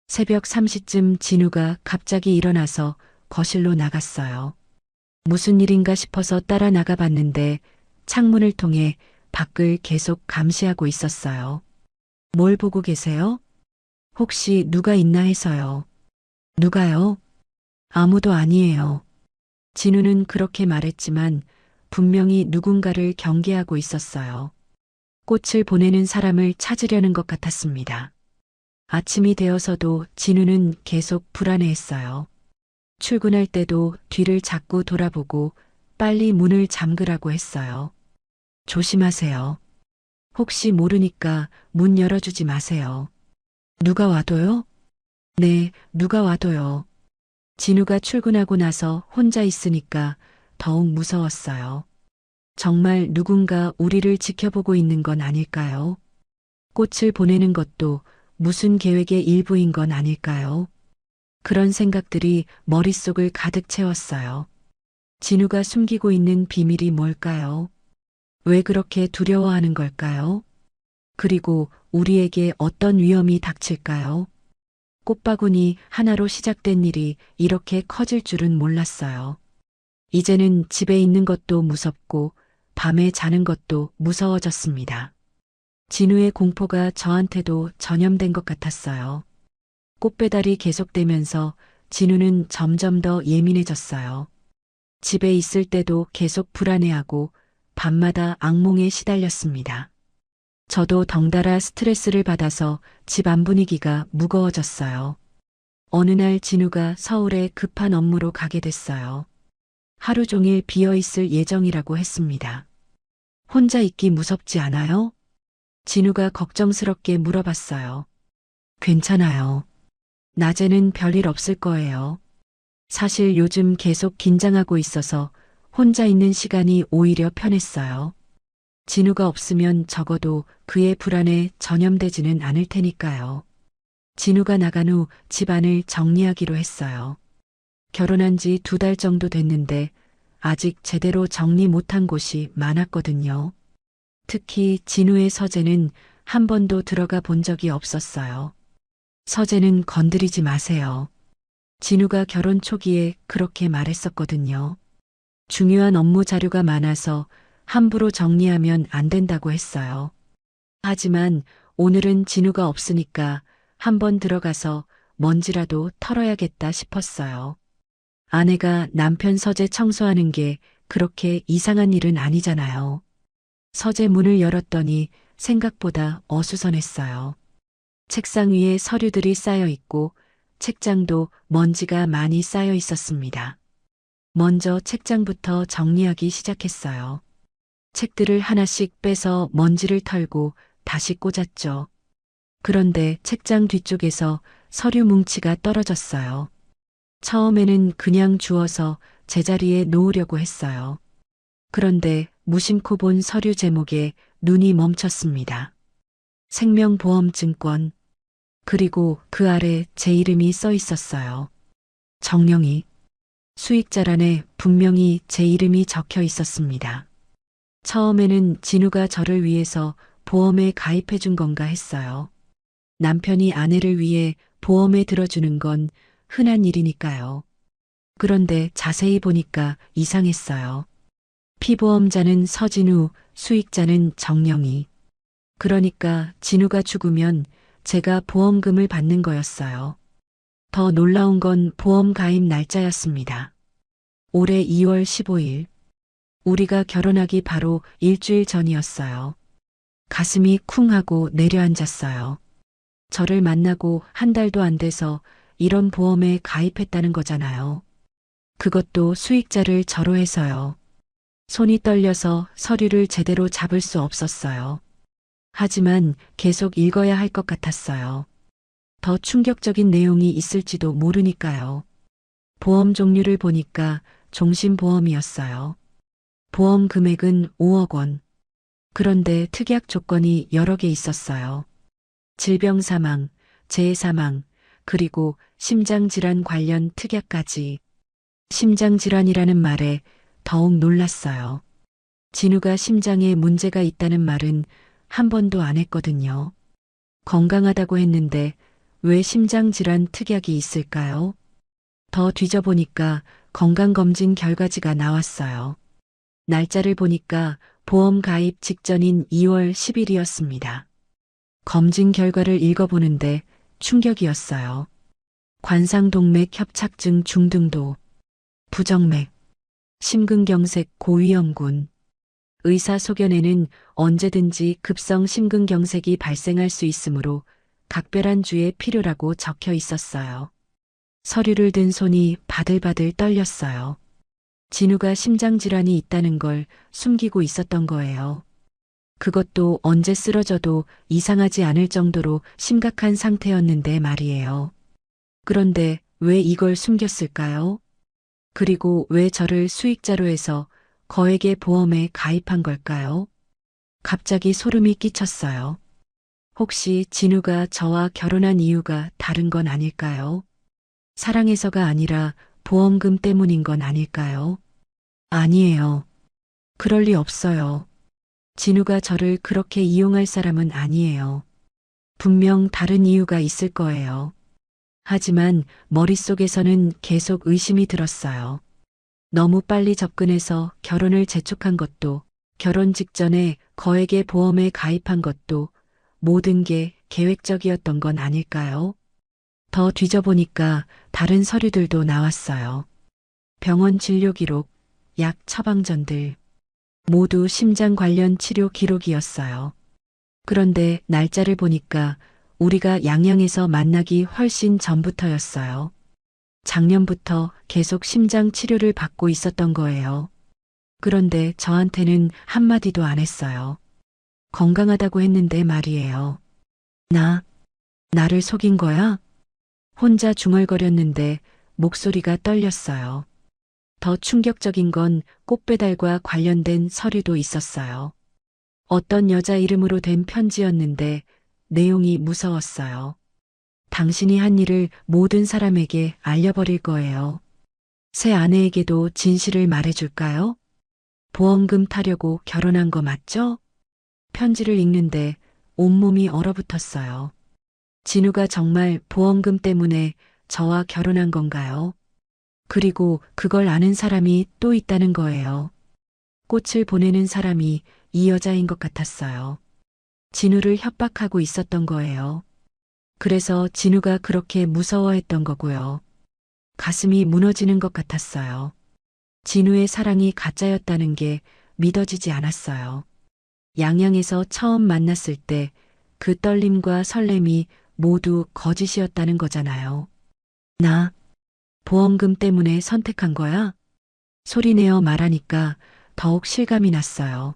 새벽 3시쯤 진우가 갑자기 일어나서 거실로 나갔어요. 무슨 일인가 싶어서 따라 나가 봤는데 창문을 통해 밖을 계속 감시하고 있었어요. 뭘 보고 계세요? 혹시 누가 있나 해서요. 누가요? 아무도 아니에요. 진우는 그렇게 말했지만 분명히 누군가를 경계하고 있었어요. 꽃을 보내는 사람을 찾으려는 것 같았습니다. 아침이 되어서도 진우는 계속 불안해했어요. 출근할 때도 뒤를 자꾸 돌아보고 빨리 문을 잠그라고 했어요. 조심하세요. 혹시 모르니까 문 열어주지 마세요. 누가 와도요? 네, 누가 와도요. 진우가 출근하고 나서 혼자 있으니까 더욱 무서웠어요. 정말 누군가 우리를 지켜보고 있는 건 아닐까요? 꽃을 보내는 것도 무슨 계획의 일부인 건 아닐까요? 그런 생각들이 머릿속을 가득 채웠어요. 진우가 숨기고 있는 비밀이 뭘까요? 왜 그렇게 두려워하는 걸까요? 그리고 우리에게 어떤 위험이 닥칠까요? 꽃바구니 하나로 시작된 일이 이렇게 커질 줄은 몰랐어요. 이제는 집에 있는 것도 무섭고 밤에 자는 것도 무서워졌습니다. 진우의 공포가 저한테도 전염된 것 같았어요. 꽃배달이 계속되면서 진우는 점점 더 예민해졌어요. 집에 있을 때도 계속 불안해하고 밤마다 악몽에 시달렸습니다. 저도 덩달아 스트레스를 받아서 집 안 분위기가 무거워졌어요. 어느 날 진우가 서울에 급한 업무로 가게 됐어요. 하루 종일 비어 있을 예정이라고 했습니다. 혼자 있기 무섭지 않아요? 진우가 걱정스럽게 물어봤어요. 괜찮아요. 낮에는 별일 없을 거예요. 사실 요즘 계속 긴장하고 있어서 혼자 있는 시간이 오히려 편했어요. 진우가 없으면 적어도 그의 불안에 전염되지는 않을 테니까요. 진우가 나간 후 집안을 정리하기로 했어요. 결혼한 지 2달 정도 됐는데 아직 제대로 정리 못한 곳이 많았거든요. 특히 진우의 서재는 한 번도 들어가 본 적이 없었어요. 서재는 건드리지 마세요. 진우가 결혼 초기에 그렇게 말했었거든요. 중요한 업무 자료가 많아서 함부로 정리하면 안 된다고 했어요. 하지만 오늘은 진우가 없으니까 한번 들어가서 먼지라도 털어야겠다 싶었어요. 아내가 남편 서재 청소하는 게 그렇게 이상한 일은 아니잖아요. 서재 문을 열었더니 생각보다 어수선했어요. 책상 위에 서류들이 쌓여 있고 책장도 먼지가 많이 쌓여 있었습니다. 먼저 책장부터 정리하기 시작했어요. 책들을 하나씩 빼서 먼지를 털고 다시 꽂았죠. 그런데 책장 뒤쪽에서 서류 뭉치가 떨어졌어요. 처음에는 그냥 주워서 제자리에 놓으려고 했어요. 그런데 무심코 본 서류 제목에 눈이 멈췄습니다. 생명보험증권. 그리고 그 아래 제 이름이 써 있었어요. 정영희. 수익자란에 분명히 제 이름이 적혀 있었습니다. 처음에는 진우가 저를 위해서 보험에 가입해 준 건가 했어요. 남편이 아내를 위해 보험에 들어주는 건 흔한 일이니까요. 그런데 자세히 보니까 이상했어요. 피보험자는 서진우, 수익자는 정영희. 그러니까 진우가 죽으면 제가 보험금을 받는 거였어요. 더 놀라운 건 보험 가입 날짜였습니다. 올해 2월 15일. 우리가 결혼하기 바로 일주일 전이었어요. 가슴이 쿵 하고 내려앉았어요. 저를 만나고 한 달도 안 돼서 이런 보험에 가입했다는 거잖아요. 그것도 수익자를 저로 해서요. 손이 떨려서 서류를 제대로 잡을 수 없었어요. 하지만 계속 읽어야 할 것 같았어요. 더 충격적인 내용이 있을지도 모르니까요. 보험 종류를 보니까 종신보험이었어요. 보험 금액은 5억 원. 그런데 특약 조건이 여러 개 있었어요. 질병 사망, 재해 사망, 그리고 심장질환 관련 특약까지. 심장질환이라는 말에 더욱 놀랐어요. 진우가 심장에 문제가 있다는 말은 한 번도 안 했거든요. 건강하다고 했는데 왜 심장질환 특약이 있을까요? 더 뒤져보니까 건강검진 결과지가 나왔어요. 날짜를 보니까 보험 가입 직전인 2월 10일이었습니다. 검진 결과를 읽어보는데 충격이었어요. 관상동맥 협착증 중등도, 부정맥, 심근경색 고위험군. 의사 소견에는 언제든지 급성 심근경색이 발생할 수 있으므로 각별한 주의 필요라고 적혀 있었어요. 서류를 든 손이 바들바들 떨렸어요. 진우가 심장질환이 있다는 걸 숨기고 있었던 거예요. 그것도 언제 쓰러져도 이상하지 않을 정도로 심각한 상태였는데 말이에요. 그런데 왜 이걸 숨겼을까요? 그리고 왜 저를 수익자로 해서 거액의 보험에 가입한 걸까요? 갑자기 소름이 끼쳤어요. 혹시 진우가 저와 결혼한 이유가 다른 건 아닐까요? 사랑해서가 아니라 보험금 때문인 건 아닐까요? 아니에요. 그럴 리 없어요. 진우가 저를 그렇게 이용할 사람은 아니에요. 분명 다른 이유가 있을 거예요. 하지만 머릿속에서는 계속 의심이 들었어요. 너무 빨리 접근해서 결혼을 재촉한 것도, 결혼 직전에 거액의 보험에 가입한 것도 모든 게 계획적이었던 건 아닐까요? 더 뒤져보니까 다른 서류들도 나왔어요. 병원 진료 기록, 약 처방전들, 모두 심장 관련 치료 기록이었어요. 그런데 날짜를 보니까 우리가 양양에서 만나기 훨씬 전부터였어요. 작년부터 계속 심장 치료를 받고 있었던 거예요. 그런데 저한테는 한마디도 안 했어요. 건강하다고 했는데 말이에요. 나를 속인 거야? 혼자 중얼거렸는데 목소리가 떨렸어요. 더 충격적인 건 꽃배달과 관련된 서류도 있었어요. 어떤 여자 이름으로 된 편지였는데 내용이 무서웠어요. 당신이 한 일을 모든 사람에게 알려버릴 거예요. 새 아내에게도 진실을 말해줄까요? 보험금 타려고 결혼한 거 맞죠? 편지를 읽는데 온몸이 얼어붙었어요. 진우가 정말 보험금 때문에 저와 결혼한 건가요? 그리고 그걸 아는 사람이 또 있다는 거예요. 꽃을 보내는 사람이 이 여자인 것 같았어요. 진우를 협박하고 있었던 거예요. 그래서 진우가 그렇게 무서워했던 거고요. 가슴이 무너지는 것 같았어요. 진우의 사랑이 가짜였다는 게 믿어지지 않았어요. 양양에서 처음 만났을 때 그 떨림과 설렘이 모두 거짓이었다는 거잖아요. 나 보험금 때문에 선택한 거야? 소리내어 말하니까 더욱 실감이 났어요.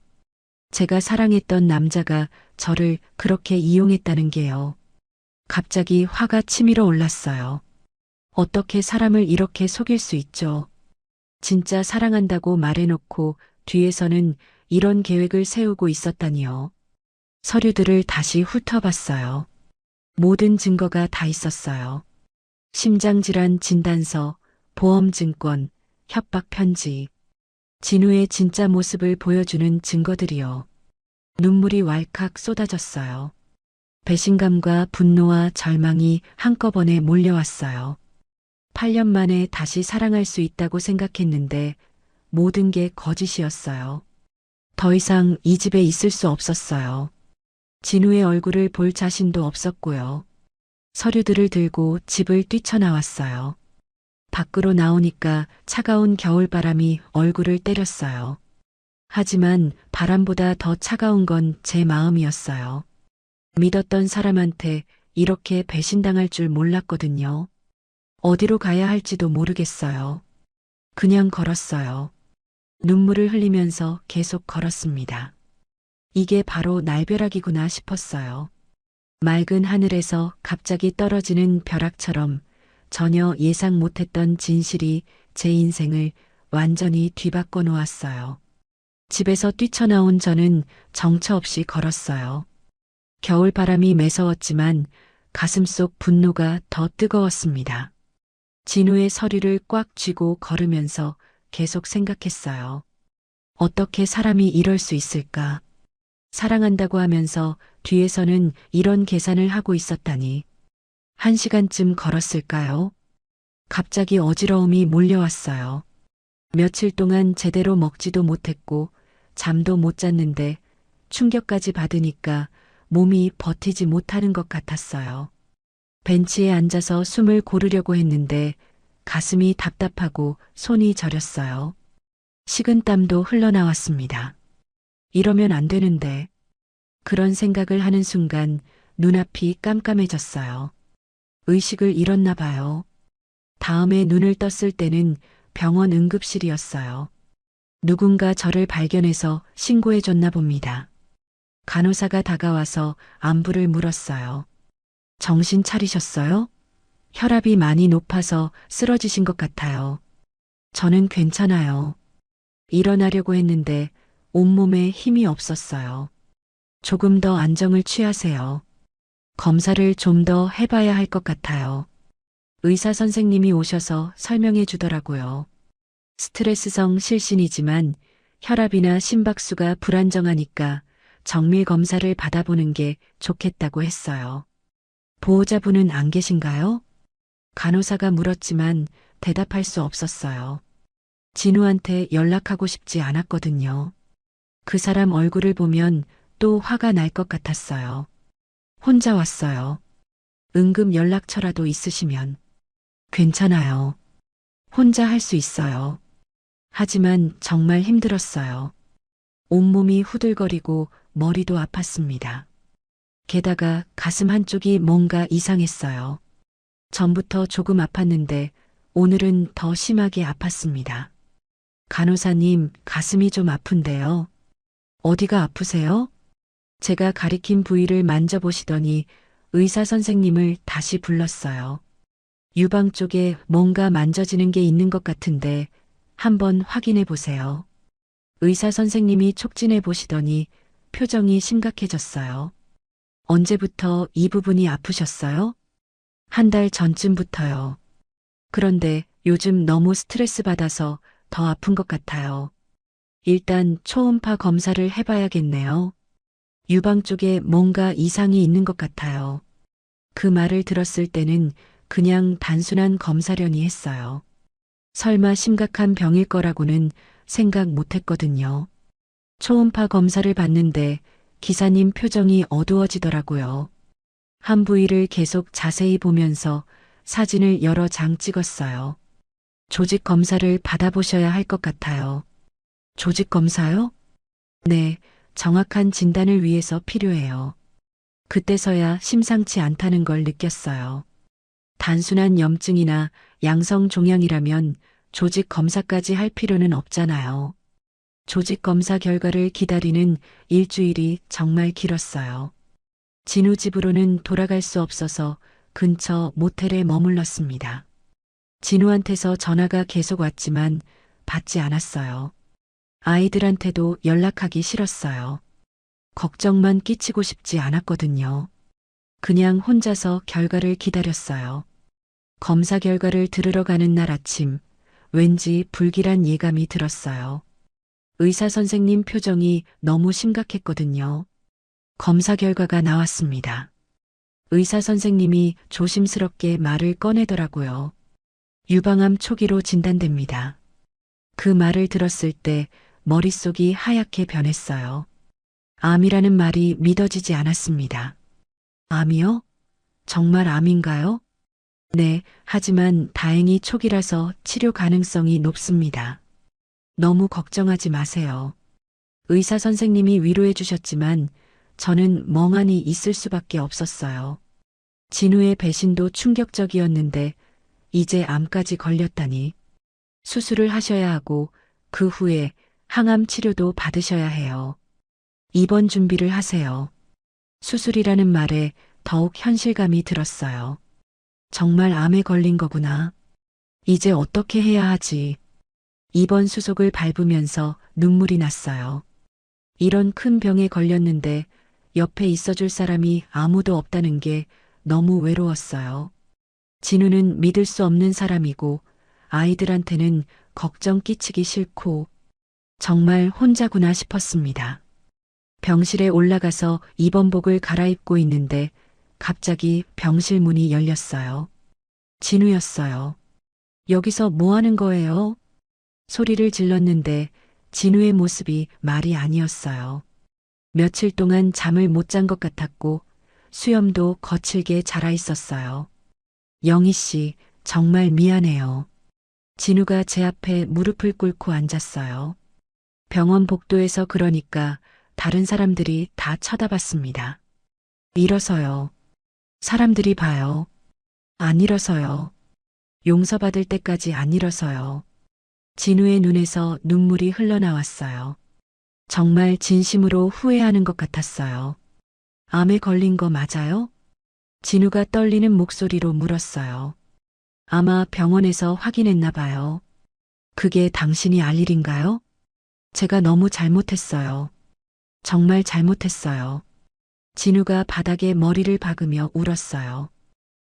제가 사랑했던 남자가 저를 그렇게 이용했다는 게요. 갑자기 화가 치밀어 올랐어요. 어떻게 사람을 이렇게 속일 수 있죠? 진짜 사랑한다고 말해놓고 뒤에서는 이런 계획을 세우고 있었다니요. 서류들을 다시 훑어봤어요. 모든 증거가 다 있었어요. 심장질환 진단서, 보험증권, 협박 편지, 진우의 진짜 모습을 보여주는 증거들이요. 눈물이 왈칵 쏟아졌어요. 배신감과 분노와 절망이 한꺼번에 몰려왔어요. 8년 만에 다시 사랑할 수 있다고 생각했는데 모든 게 거짓이었어요. 더 이상 이 집에 있을 수 없었어요. 진우의 얼굴을 볼 자신도 없었고요. 서류들을 들고 집을 뛰쳐나왔어요. 밖으로 나오니까 차가운 겨울바람이 얼굴을 때렸어요. 하지만 바람보다 더 차가운 건 제 마음이었어요. 믿었던 사람한테 이렇게 배신당할 줄 몰랐거든요. 어디로 가야 할지도 모르겠어요. 그냥 걸었어요. 눈물을 흘리면서 계속 걸었습니다. 이게 바로 날벼락이구나 싶었어요. 맑은 하늘에서 갑자기 떨어지는 벼락처럼 전혀 예상 못했던 진실이 제 인생을 완전히 뒤바꿔 놓았어요. 집에서 뛰쳐나온 저는 정처 없이 걸었어요. 겨울바람이 매서웠지만 가슴속 분노가 더 뜨거웠습니다. 진우의 서류를 꽉 쥐고 걸으면서 계속 생각했어요. 어떻게 사람이 이럴 수 있을까? 사랑한다고 하면서 뒤에서는 이런 계산을 하고 있었다니. 1시간쯤 걸었을까요? 갑자기 어지러움이 몰려왔어요. 며칠 동안 제대로 먹지도 못했고 잠도 못 잤는데 충격까지 받으니까 몸이 버티지 못하는 것 같았어요. 벤치에 앉아서 숨을 고르려고 했는데 가슴이 답답하고 손이 저렸어요. 식은땀도 흘러나왔습니다. 이러면 안 되는데. 그런 생각을 하는 순간 눈앞이 깜깜해졌어요. 의식을 잃었나 봐요. 다음에 눈을 떴을 때는 병원 응급실이었어요. 누군가 저를 발견해서 신고해줬나 봅니다. 간호사가 다가와서 안부를 물었어요. 정신 차리셨어요? 혈압이 많이 높아서 쓰러지신 것 같아요. 저는 괜찮아요. 일어나려고 했는데 온몸에 힘이 없었어요. 조금 더 안정을 취하세요. 검사를 좀 더 해봐야 할 것 같아요. 의사 선생님이 오셔서 설명해 주더라고요. 스트레스성 실신이지만 혈압이나 심박수가 불안정하니까 정밀 검사를 받아보는 게 좋겠다고 했어요. 보호자분은 안 계신가요? 간호사가 물었지만 대답할 수 없었어요. 진우한테 연락하고 싶지 않았거든요. 그 사람 얼굴을 보면 또 화가 날 것 같았어요. 혼자 왔어요. 응급 연락처라도 있으시면. 괜찮아요. 혼자 할 수 있어요. 하지만 정말 힘들었어요. 온몸이 후들거리고 머리도 아팠습니다. 게다가 가슴 한쪽이 뭔가 이상했어요. 전부터 조금 아팠는데 오늘은 더 심하게 아팠습니다. 간호사님, 가슴이 좀 아픈데요. 어디가 아프세요? 제가 가리킨 부위를 만져보시더니 의사 선생님을 다시 불렀어요. 유방 쪽에 뭔가 만져지는 게 있는 것 같은데 한번 확인해 보세요. 의사 선생님이 촉진해 보시더니 표정이 심각해졌어요. 언제부터 이 부분이 아프셨어요? 한 달 전쯤부터요. 그런데 요즘 너무 스트레스 받아서 더 아픈 것 같아요. 일단 초음파 검사를 해봐야겠네요. 유방 쪽에 뭔가 이상이 있는 것 같아요. 그 말을 들었을 때는 그냥 단순한 검사려니 했어요. 설마 심각한 병일 거라고는 생각 못 했거든요. 초음파 검사를 받는데 기사님 표정이 어두워지더라고요. 한 부위를 계속 자세히 보면서 사진을 여러 장 찍었어요. 조직 검사를 받아보셔야 할 것 같아요. 조직 검사요? 네, 정확한 진단을 위해서 필요해요. 그때서야 심상치 않다는 걸 느꼈어요. 단순한 염증이나 양성 종양이라면 조직 검사까지 할 필요는 없잖아요. 조직 검사 결과를 기다리는 일주일이 정말 길었어요. 진우 집으로는 돌아갈 수 없어서 근처 모텔에 머물렀습니다. 진우한테서 전화가 계속 왔지만 받지 않았어요. 아이들한테도 연락하기 싫었어요. 걱정만 끼치고 싶지 않았거든요. 그냥 혼자서 결과를 기다렸어요. 검사 결과를 들으러 가는 날 아침, 왠지 불길한 예감이 들었어요. 의사 선생님 표정이 너무 심각했거든요. 검사 결과가 나왔습니다. 의사 선생님이 조심스럽게 말을 꺼내더라고요. 유방암 초기로 진단됩니다. 그 말을 들었을 때 머릿속이 하얗게 변했어요. 암이라는 말이 믿어지지 않았습니다. 암이요? 정말 암인가요? 네, 하지만 다행히 초기라서 치료 가능성이 높습니다. 너무 걱정하지 마세요. 의사 선생님이 위로해 주셨지만 저는 멍하니 있을 수밖에 없었어요. 진우의 배신도 충격적이었는데 이제 암까지 걸렸다니. 수술을 하셔야 하고 그 후에 항암 치료도 받으셔야 해요. 입원 준비를 하세요. 수술이라는 말에 더욱 현실감이 들었어요. 정말 암에 걸린 거구나. 이제 어떻게 해야 하지? 입원 수속을 밟으면서 눈물이 났어요. 이런 큰 병에 걸렸는데 옆에 있어줄 사람이 아무도 없다는 게 너무 외로웠어요. 진우는 믿을 수 없는 사람이고 아이들한테는 걱정 끼치기 싫고 정말 혼자구나 싶었습니다. 병실에 올라가서 입원복을 갈아입고 있는데 갑자기 병실 문이 열렸어요. 진우였어요. 여기서 뭐 하는 거예요? 소리를 질렀는데 진우의 모습이 말이 아니었어요. 며칠 동안 잠을 못 잔 것 같았고 수염도 거칠게 자라 있었어요. 영희 씨, 정말 미안해요. 진우가 제 앞에 무릎을 꿇고 앉았어요. 병원 복도에서 그러니까 다른 사람들이 다 쳐다봤습니다. 일어서요. 사람들이 봐요. 안 일어서요. 용서받을 때까지 안 일어서요. 진우의 눈에서 눈물이 흘러나왔어요. 정말 진심으로 후회하는 것 같았어요. 암에 걸린 거 맞아요? 진우가 떨리는 목소리로 물었어요. 아마 병원에서 확인했나 봐요. 그게 당신이 알 일인가요? 제가 너무 잘못했어요. 정말 잘못했어요. 진우가 바닥에 머리를 박으며 울었어요.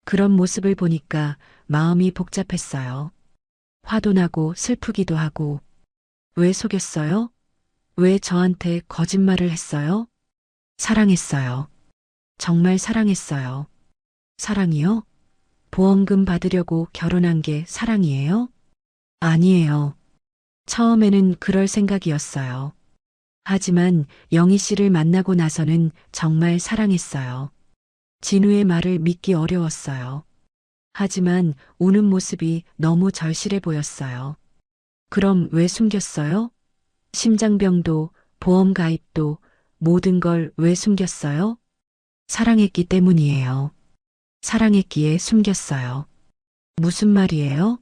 그런 모습을 보니까 마음이 복잡했어요. 화도 나고 슬프기도 하고. 왜 속였어요? 왜 저한테 거짓말을 했어요? 사랑했어요. 정말 사랑했어요. 사랑이요? 보험금 받으려고 결혼한 게 사랑이에요? 아니에요. 처음에는 그럴 생각이었어요. 하지만 영희 씨를 만나고 나서는 정말 사랑했어요. 진우의 말을 믿기 어려웠어요. 하지만 우는 모습이 너무 절실해 보였어요. 그럼 왜 숨겼어요? 심장병도 보험 가입도 모든 걸 왜 숨겼어요? 사랑했기 때문이에요. 사랑했기에 숨겼어요. 무슨 말이에요?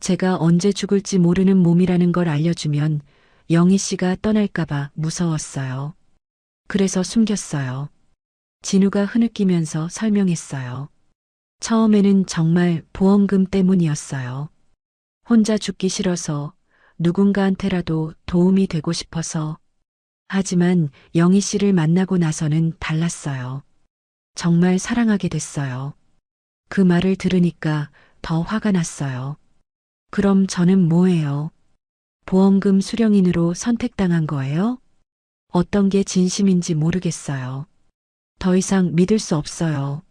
제가 언제 죽을지 모르는 몸이라는 걸 알려주면 영희 씨가 떠날까봐 무서웠어요. 그래서 숨겼어요. 진우가 흐느끼면서 설명했어요. 처음에는 정말 보험금 때문이었어요. 혼자 죽기 싫어서 누군가한테라도 도움이 되고 싶어서. 하지만 영희 씨를 만나고 나서는 달랐어요. 정말 사랑하게 됐어요. 그 말을 들으니까 더 화가 났어요. 그럼 저는 뭐예요? 보험금 수령인으로 선택당한 거예요? 어떤 게 진심인지 모르겠어요. 더 이상 믿을 수 없어요.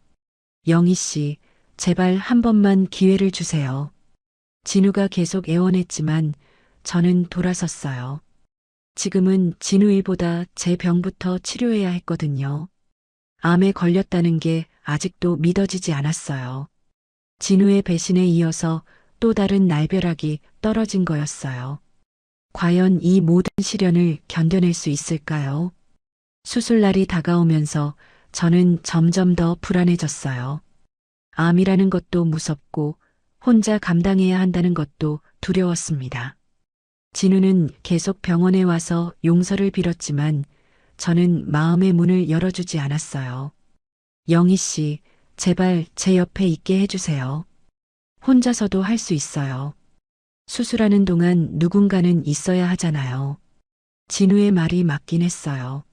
영희 씨, 제발 한 번만 기회를 주세요. 진우가 계속 애원했지만 저는 돌아섰어요. 지금은 진우 일보다 제 병부터 치료해야 했거든요. 암에 걸렸다는 게 아직도 믿어지지 않았어요. 진우의 배신에 이어서 또 다른 날벼락이 떨어진 거였어요. 과연 이 모든 시련을 견뎌낼 수 있을까요? 수술날이 다가오면서 저는 점점 더 불안해졌어요. 암이라는 것도 무섭고 혼자 감당해야 한다는 것도 두려웠습니다. 진우는 계속 병원에 와서 용서를 빌었지만 저는 마음의 문을 열어주지 않았어요. 영희 씨, 제발 제 옆에 있게 해주세요. 혼자서도 할 수 있어요. 수술하는 동안 누군가는 있어야 하잖아요. 진우의 말이 맞긴 했어요.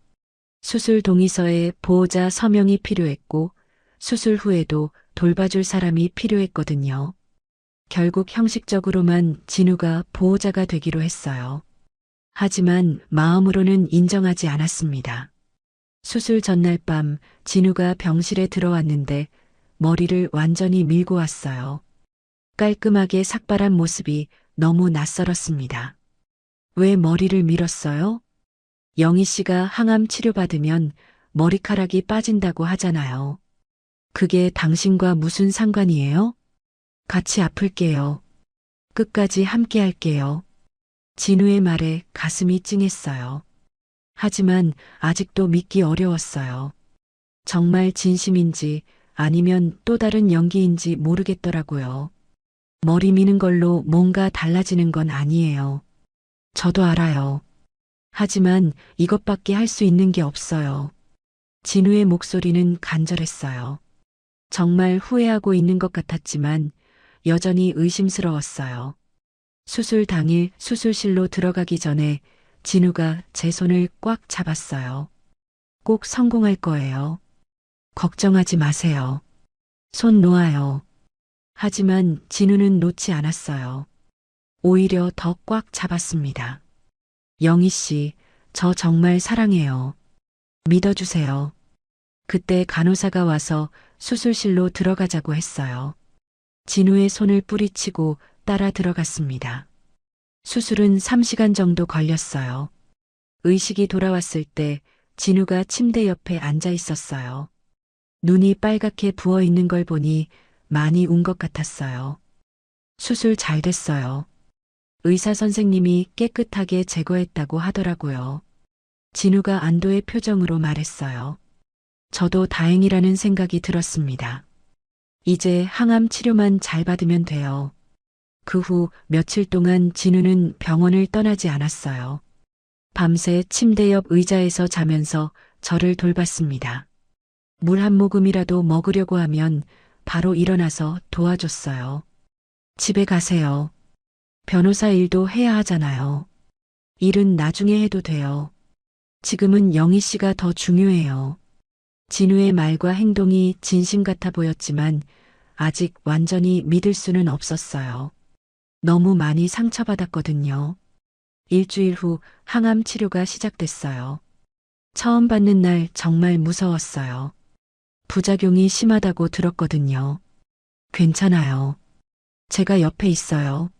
수술 동의서에 보호자 서명이 필요했고 수술 후에도 돌봐줄 사람이 필요했거든요. 결국 형식적으로만 진우가 보호자가 되기로 했어요. 하지만 마음으로는 인정하지 않았습니다. 수술 전날 밤 진우가 병실에 들어왔는데 머리를 완전히 밀고 왔어요. 깔끔하게 삭발한 모습이 너무 낯설었습니다. 왜 머리를 밀었어요? 영희 씨가 항암 치료받으면 머리카락이 빠진다고 하잖아요. 그게 당신과 무슨 상관이에요? 같이 아플게요. 끝까지 함께 할게요. 진우의 말에 가슴이 찡했어요. 하지만 아직도 믿기 어려웠어요. 정말 진심인지 아니면 또 다른 연기인지 모르겠더라고요. 머리 미는 걸로 뭔가 달라지는 건 아니에요. 저도 알아요. 하지만 이것밖에 할 수 있는 게 없어요. 진우의 목소리는 간절했어요. 정말 후회하고 있는 것 같았지만 여전히 의심스러웠어요. 수술 당일 수술실로 들어가기 전에 진우가 제 손을 꽉 잡았어요. 꼭 성공할 거예요. 걱정하지 마세요. 손 놓아요. 하지만 진우는 놓지 않았어요. 오히려 더 꽉 잡았습니다. 영희 씨, 저 정말 사랑해요. 믿어주세요. 그때 간호사가 와서 수술실로 들어가자고 했어요. 진우의 손을 뿌리치고 따라 들어갔습니다. 수술은 3시간 정도 걸렸어요. 의식이 돌아왔을 때 진우가 침대 옆에 앉아 있었어요. 눈이 빨갛게 부어 있는 걸 보니 많이 운 것 같았어요. 수술 잘 됐어요. 의사 선생님이 깨끗하게 제거했다고 하더라고요. 진우가 안도의 표정으로 말했어요. 저도 다행이라는 생각이 들었습니다. 이제 항암 치료만 잘 받으면 돼요. 그 후 며칠 동안 진우는 병원을 떠나지 않았어요. 밤새 침대 옆 의자에서 자면서 저를 돌봤습니다. 물 한 모금이라도 먹으려고 하면 바로 일어나서 도와줬어요. 집에 가세요. 변호사 일도 해야 하잖아요. 일은 나중에 해도 돼요. 지금은 영희 씨가 더 중요해요. 진우의 말과 행동이 진심 같아 보였지만 아직 완전히 믿을 수는 없었어요. 너무 많이 상처받았거든요. 일주일 후 항암 치료가 시작됐어요. 처음 받는 날 정말 무서웠어요. 부작용이 심하다고 들었거든요. 괜찮아요. 제가 옆에 있어요.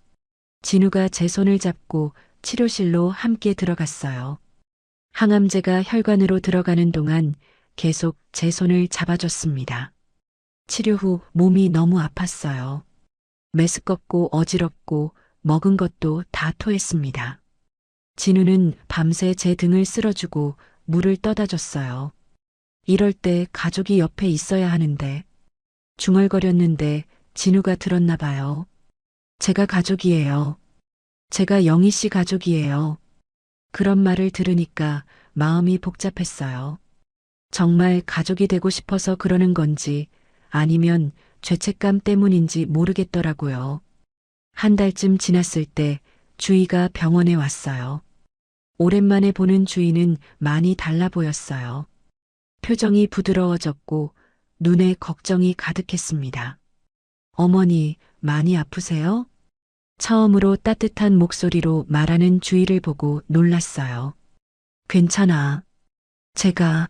진우가 제 손을 잡고 치료실로 함께 들어갔어요. 항암제가 혈관으로 들어가는 동안 계속 제 손을 잡아줬습니다. 치료 후 몸이 너무 아팠어요. 메스껍고 어지럽고 먹은 것도 다 토했습니다. 진우는 밤새 제 등을 쓸어주고 물을 떠다 줬어요. 이럴 때 가족이 옆에 있어야 하는데 중얼거렸는데 진우가 들었나 봐요. 제가 가족이에요. 제가 영희 씨 가족이에요. 그런 말을 들으니까 마음이 복잡했어요. 정말 가족이 되고 싶어서 그러는 건지 아니면 죄책감 때문인지 모르겠더라고요. 한 달쯤 지났을 때 주희가 병원에 왔어요. 오랜만에 보는 주희는 많이 달라 보였어요. 표정이 부드러워졌고 눈에 걱정이 가득했습니다. 어머니, 많이 아프세요? 처음으로 따뜻한 목소리로 말하는 주희를 보고 놀랐어요. 괜찮아. 제가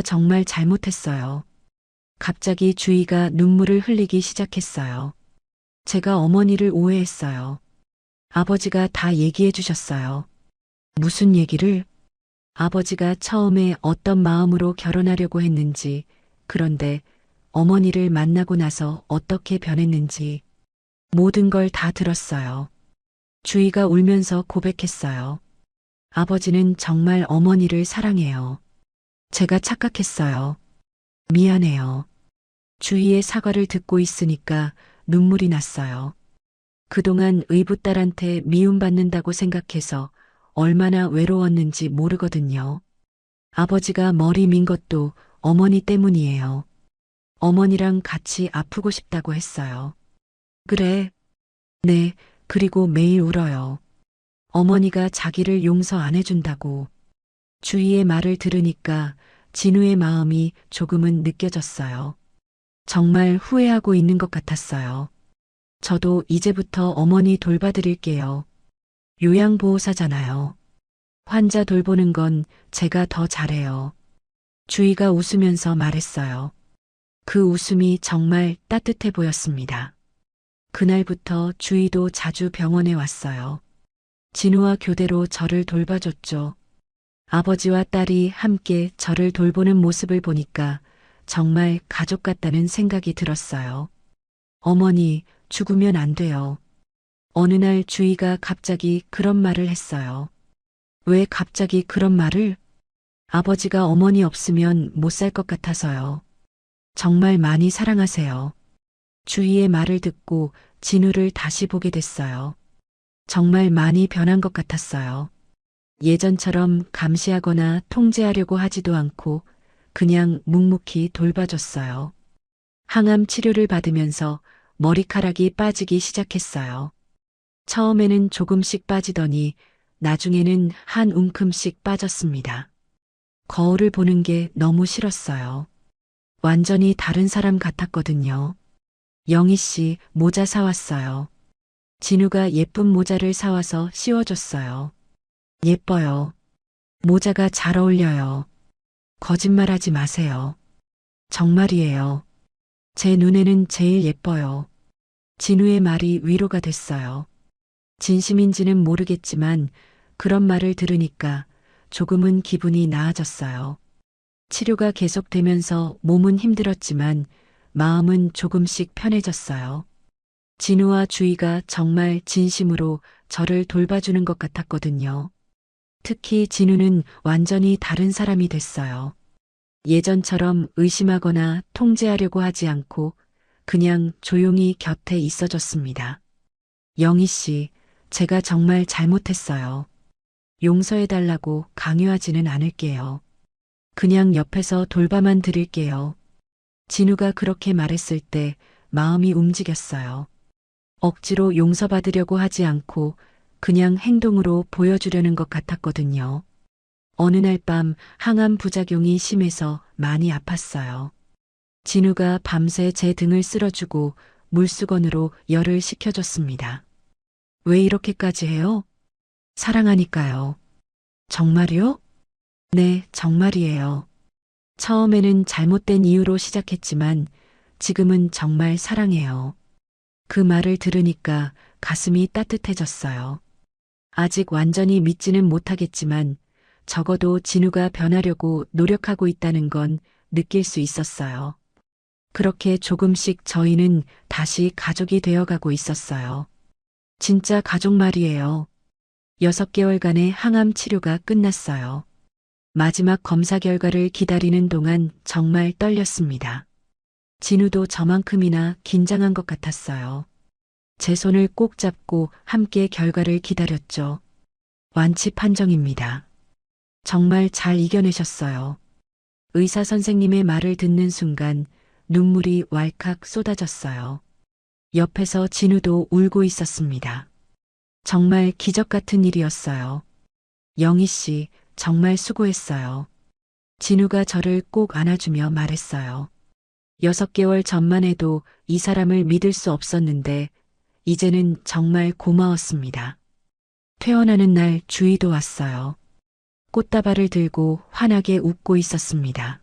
정말 잘못했어요. 갑자기 주희가 눈물을 흘리기 시작했어요. 제가 어머니를 오해했어요. 아버지가 다 얘기해 주셨어요. 무슨 얘기를? 아버지가 처음에 어떤 마음으로 결혼하려고 했는지, 그런데 어머니를 만나고 나서 어떻게 변했는지, 모든 걸 다 들었어요. 주희가 울면서 고백했어요. 아버지는 정말 어머니를 사랑해요. 제가 착각했어요. 미안해요. 주희의 사과를 듣고 있으니까 눈물이 났어요. 그동안 의붓딸한테 미움받는다고 생각해서 얼마나 외로웠는지 모르거든요. 아버지가 머리 민 것도 어머니 때문이에요. 어머니랑 같이 아프고 싶다고 했어요. 그래. 네, 그리고 매일 울어요. 어머니가 자기를 용서 안 해준다고. 주희의 말을 들으니까 진우의 마음이 조금은 느껴졌어요. 정말 후회하고 있는 것 같았어요. 저도 이제부터 어머니 돌봐드릴게요. 요양보호사잖아요. 환자 돌보는 건 제가 더 잘해요. 주희가 웃으면서 말했어요. 그 웃음이 정말 따뜻해 보였습니다. 그날부터 주희도 자주 병원에 왔어요. 진우와 교대로 저를 돌봐줬죠. 아버지와 딸이 함께 저를 돌보는 모습을 보니까 정말 가족 같다는 생각이 들었어요. 어머니, 죽으면 안 돼요. 어느 날 주희가 갑자기 그런 말을 했어요. 왜 갑자기 그런 말을? 아버지가 어머니 없으면 못 살 것 같아서요. 정말 많이 사랑하세요. 주희의 말을 듣고 진우를 다시 보게 됐어요. 정말 많이 변한 것 같았어요. 예전처럼 감시하거나 통제하려고 하지도 않고 그냥 묵묵히 돌봐줬어요. 항암 치료를 받으면서 머리카락이 빠지기 시작했어요. 처음에는 조금씩 빠지더니 나중에는 한 움큼씩 빠졌습니다. 거울을 보는 게 너무 싫었어요. 완전히 다른 사람 같았거든요. 영희 씨 모자 사왔어요. 진우가 예쁜 모자를 사와서 씌워줬어요. 예뻐요. 모자가 잘 어울려요. 거짓말하지 마세요. 정말이에요. 제 눈에는 제일 예뻐요. 진우의 말이 위로가 됐어요. 진심인지는 모르겠지만 그런 말을 들으니까 조금은 기분이 나아졌어요. 치료가 계속되면서 몸은 힘들었지만 마음은 조금씩 편해졌어요. 진우와 주희가 정말 진심으로 저를 돌봐주는 것 같았거든요. 특히 진우는 완전히 다른 사람이 됐어요. 예전처럼 의심하거나 통제하려고 하지 않고 그냥 조용히 곁에 있어줬습니다. 영희 씨, 제가 정말 잘못했어요. 용서해달라고 강요하지는 않을게요. 그냥 옆에서 돌봐만 드릴게요. 진우가 그렇게 말했을 때 마음이 움직였어요. 억지로 용서받으려고 하지 않고 그냥 행동으로 보여주려는 것 같았거든요. 어느 날 밤 항암 부작용이 심해서 많이 아팠어요. 진우가 밤새 제 등을 쓸어주고 물수건으로 열을 식혀줬습니다. 왜 이렇게까지 해요? 사랑하니까요. 정말요? 네, 정말이에요. 처음에는 잘못된 이유로 시작했지만 지금은 정말 사랑해요. 그 말을 들으니까 가슴이 따뜻해졌어요. 아직 완전히 믿지는 못하겠지만 적어도 진우가 변하려고 노력하고 있다는 건 느낄 수 있었어요. 그렇게 조금씩 저희는 다시 가족이 되어가고 있었어요. 진짜 가족 말이에요. 6개월간의 항암 치료가 끝났어요. 마지막 검사 결과를 기다리는 동안 정말 떨렸습니다. 진우도 저만큼이나 긴장한 것 같았어요. 제 손을 꼭 잡고 함께 결과를 기다렸죠. 완치 판정입니다. 정말 잘 이겨내셨어요. 의사 선생님의 말을 듣는 순간 눈물이 왈칵 쏟아졌어요. 옆에서 진우도 울고 있었습니다. 정말 기적 같은 일이었어요. 영희 씨, 정말 수고했어요. 진우가 저를 꼭 안아주며 말했어요. 6개월 전만 해도 이 사람을 믿을 수 없었는데 이제는 정말 고마웠습니다. 퇴원하는 날 주희도 왔어요. 꽃다발을 들고 환하게 웃고 있었습니다.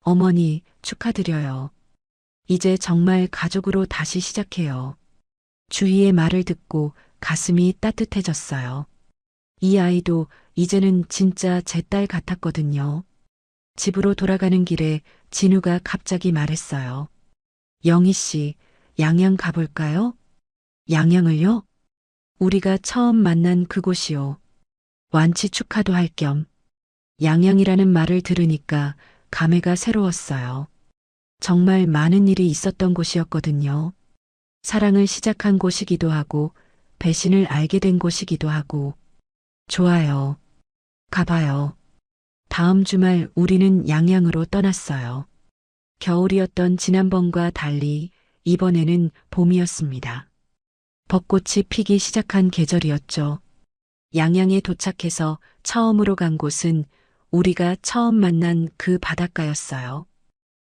어머니, 축하드려요. 이제 정말 가족으로 다시 시작해요. 주희의 말을 듣고 가슴이 따뜻해졌어요. 이 아이도 이제는 진짜 제 딸 같았거든요. 집으로 돌아가는 길에 진우가 갑자기 말했어요. 영희 씨, 양양 가볼까요? 양양을요? 우리가 처음 만난 그곳이요. 완치 축하도 할 겸. 양양이라는 말을 들으니까 감회가 새로웠어요. 정말 많은 일이 있었던 곳이었거든요. 사랑을 시작한 곳이기도 하고, 배신을 알게 된 곳이기도 하고. 좋아요. 가봐요. 다음 주말 우리는 양양으로 떠났어요. 겨울이었던 지난번과 달리 이번에는 봄이었습니다. 벚꽃이 피기 시작한 계절이었죠. 양양에 도착해서 처음으로 간 곳은 우리가 처음 만난 그 바닷가였어요.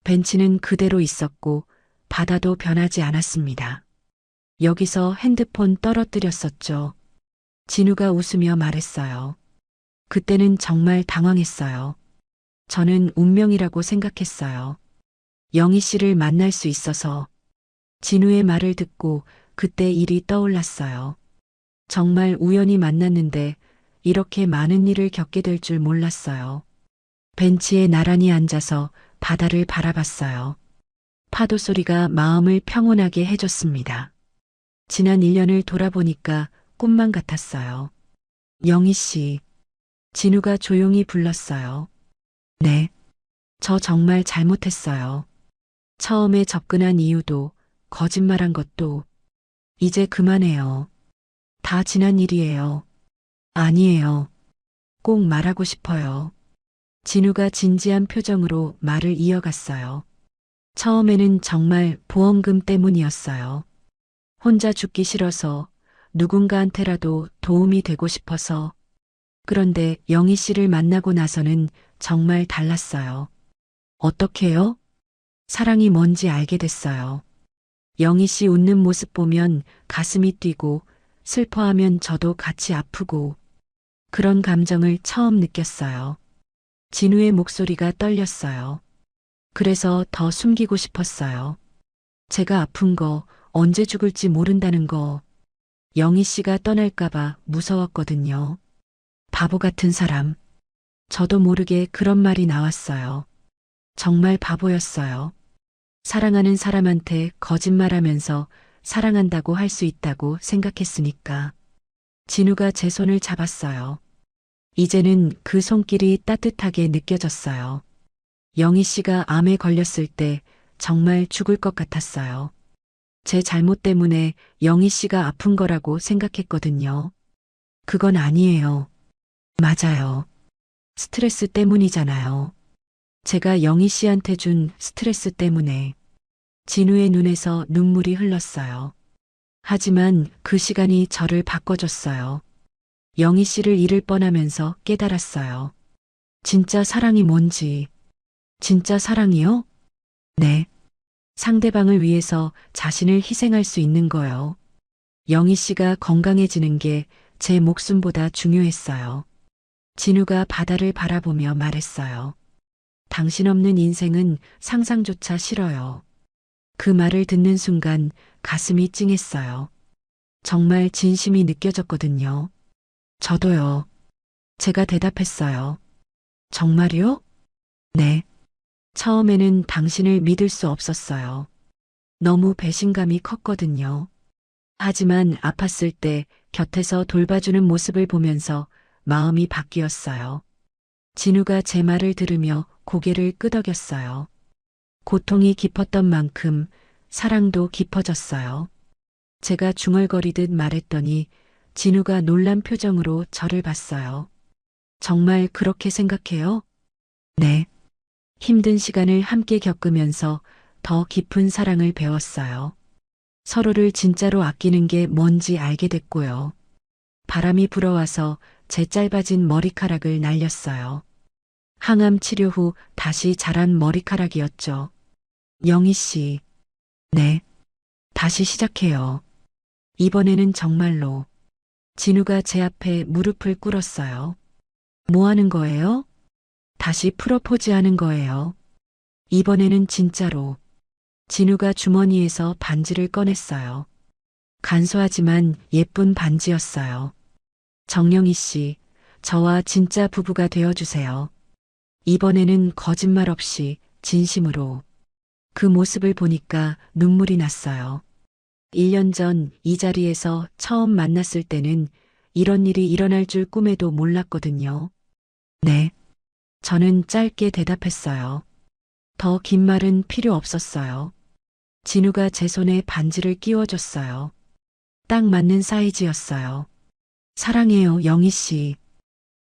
벤치는 그대로 있었고 바다도 변하지 않았습니다. 여기서 핸드폰 떨어뜨렸었죠. 진우가 웃으며 말했어요. 그때는 정말 당황했어요. 저는 운명이라고 생각했어요. 영희 씨를 만날 수 있어서. 진우의 말을 듣고 그때 일이 떠올랐어요. 정말 우연히 만났는데 이렇게 많은 일을 겪게 될 줄 몰랐어요. 벤치에 나란히 앉아서 바다를 바라봤어요. 파도 소리가 마음을 평온하게 해줬습니다. 지난 1년을 돌아보니까 꿈만 같았어요. 영희 씨, 진우가 조용히 불렀어요. 네, 저 정말 잘못했어요. 처음에 접근한 이유도 거짓말한 것도 이제 그만해요. 다 지난 일이에요. 아니에요. 꼭 말하고 싶어요. 진우가 진지한 표정으로 말을 이어갔어요. 처음에는 정말 보험금 때문이었어요. 혼자 죽기 싫어서 누군가한테라도 도움이 되고 싶어서. 그런데 영희 씨를 만나고 나서는 정말 달랐어요. 어떻게요? 사랑이 뭔지 알게 됐어요. 영희 씨 웃는 모습 보면 가슴이 뛰고 슬퍼하면 저도 같이 아프고 그런 감정을 처음 느꼈어요. 진우의 목소리가 떨렸어요. 그래서 더 숨기고 싶었어요. 제가 아픈 거, 언제 죽을지 모른다는 거, 영희 씨가 떠날까봐 무서웠거든요. 바보 같은 사람. 저도 모르게 그런 말이 나왔어요. 정말 바보였어요. 사랑하는 사람한테 거짓말하면서 사랑한다고 할 수 있다고 생각했으니까. 진우가 제 손을 잡았어요. 이제는 그 손길이 따뜻하게 느껴졌어요. 영희 씨가 암에 걸렸을 때 정말 죽을 것 같았어요. 제 잘못 때문에 영희 씨가 아픈 거라고 생각했거든요. 그건 아니에요. 맞아요. 스트레스 때문이잖아요. 제가 영희 씨한테 준 스트레스 때문에. 진우의 눈에서 눈물이 흘렀어요. 하지만 그 시간이 저를 바꿔줬어요. 영희 씨를 잃을 뻔하면서 깨달았어요. 진짜 사랑이 뭔지. 진짜 사랑이요? 네. 상대방을 위해서 자신을 희생할 수 있는 거요. 영희 씨가 건강해지는 게 제 목숨보다 중요했어요. 진우가 바다를 바라보며 말했어요. 당신 없는 인생은 상상조차 싫어요. 그 말을 듣는 순간 가슴이 찡했어요. 정말 진심이 느껴졌거든요. 저도요. 제가 대답했어요. 정말요? 네. 처음에는 당신을 믿을 수 없었어요. 너무 배신감이 컸거든요. 하지만 아팠을 때 곁에서 돌봐주는 모습을 보면서 마음이 바뀌었어요. 진우가 제 말을 들으며 고개를 끄덕였어요. 고통이 깊었던 만큼 사랑도 깊어졌어요. 제가 중얼거리듯 말했더니 진우가 놀란 표정으로 저를 봤어요. 정말 그렇게 생각해요? 네. 힘든 시간을 함께 겪으면서 더 깊은 사랑을 배웠어요. 서로를 진짜로 아끼는 게 뭔지 알게 됐고요. 바람이 불어와서 제 짧아진 머리카락을 날렸어요. 항암 치료 후 다시 자란 머리카락이었죠. 영희 씨. 네. 다시 시작해요. 이번에는 정말로 진우가 제 앞에 무릎을 꿇었어요. 뭐 하는 거예요? 다시 프로포즈 하는 거예요. 이번에는 진짜로. 진우가 주머니에서 반지를 꺼냈어요. 간소하지만 예쁜 반지였어요. 정영희 씨, 저와 진짜 부부가 되어주세요. 이번에는 거짓말 없이 진심으로. 그 모습을 보니까 눈물이 났어요. 1년 전 이 자리에서 처음 만났을 때는 이런 일이 일어날 줄 꿈에도 몰랐거든요. 네. 저는 짧게 대답했어요. 더 긴 말은 필요 없었어요. 진우가 제 손에 반지를 끼워줬어요. 딱 맞는 사이즈였어요. 사랑해요, 영희 씨.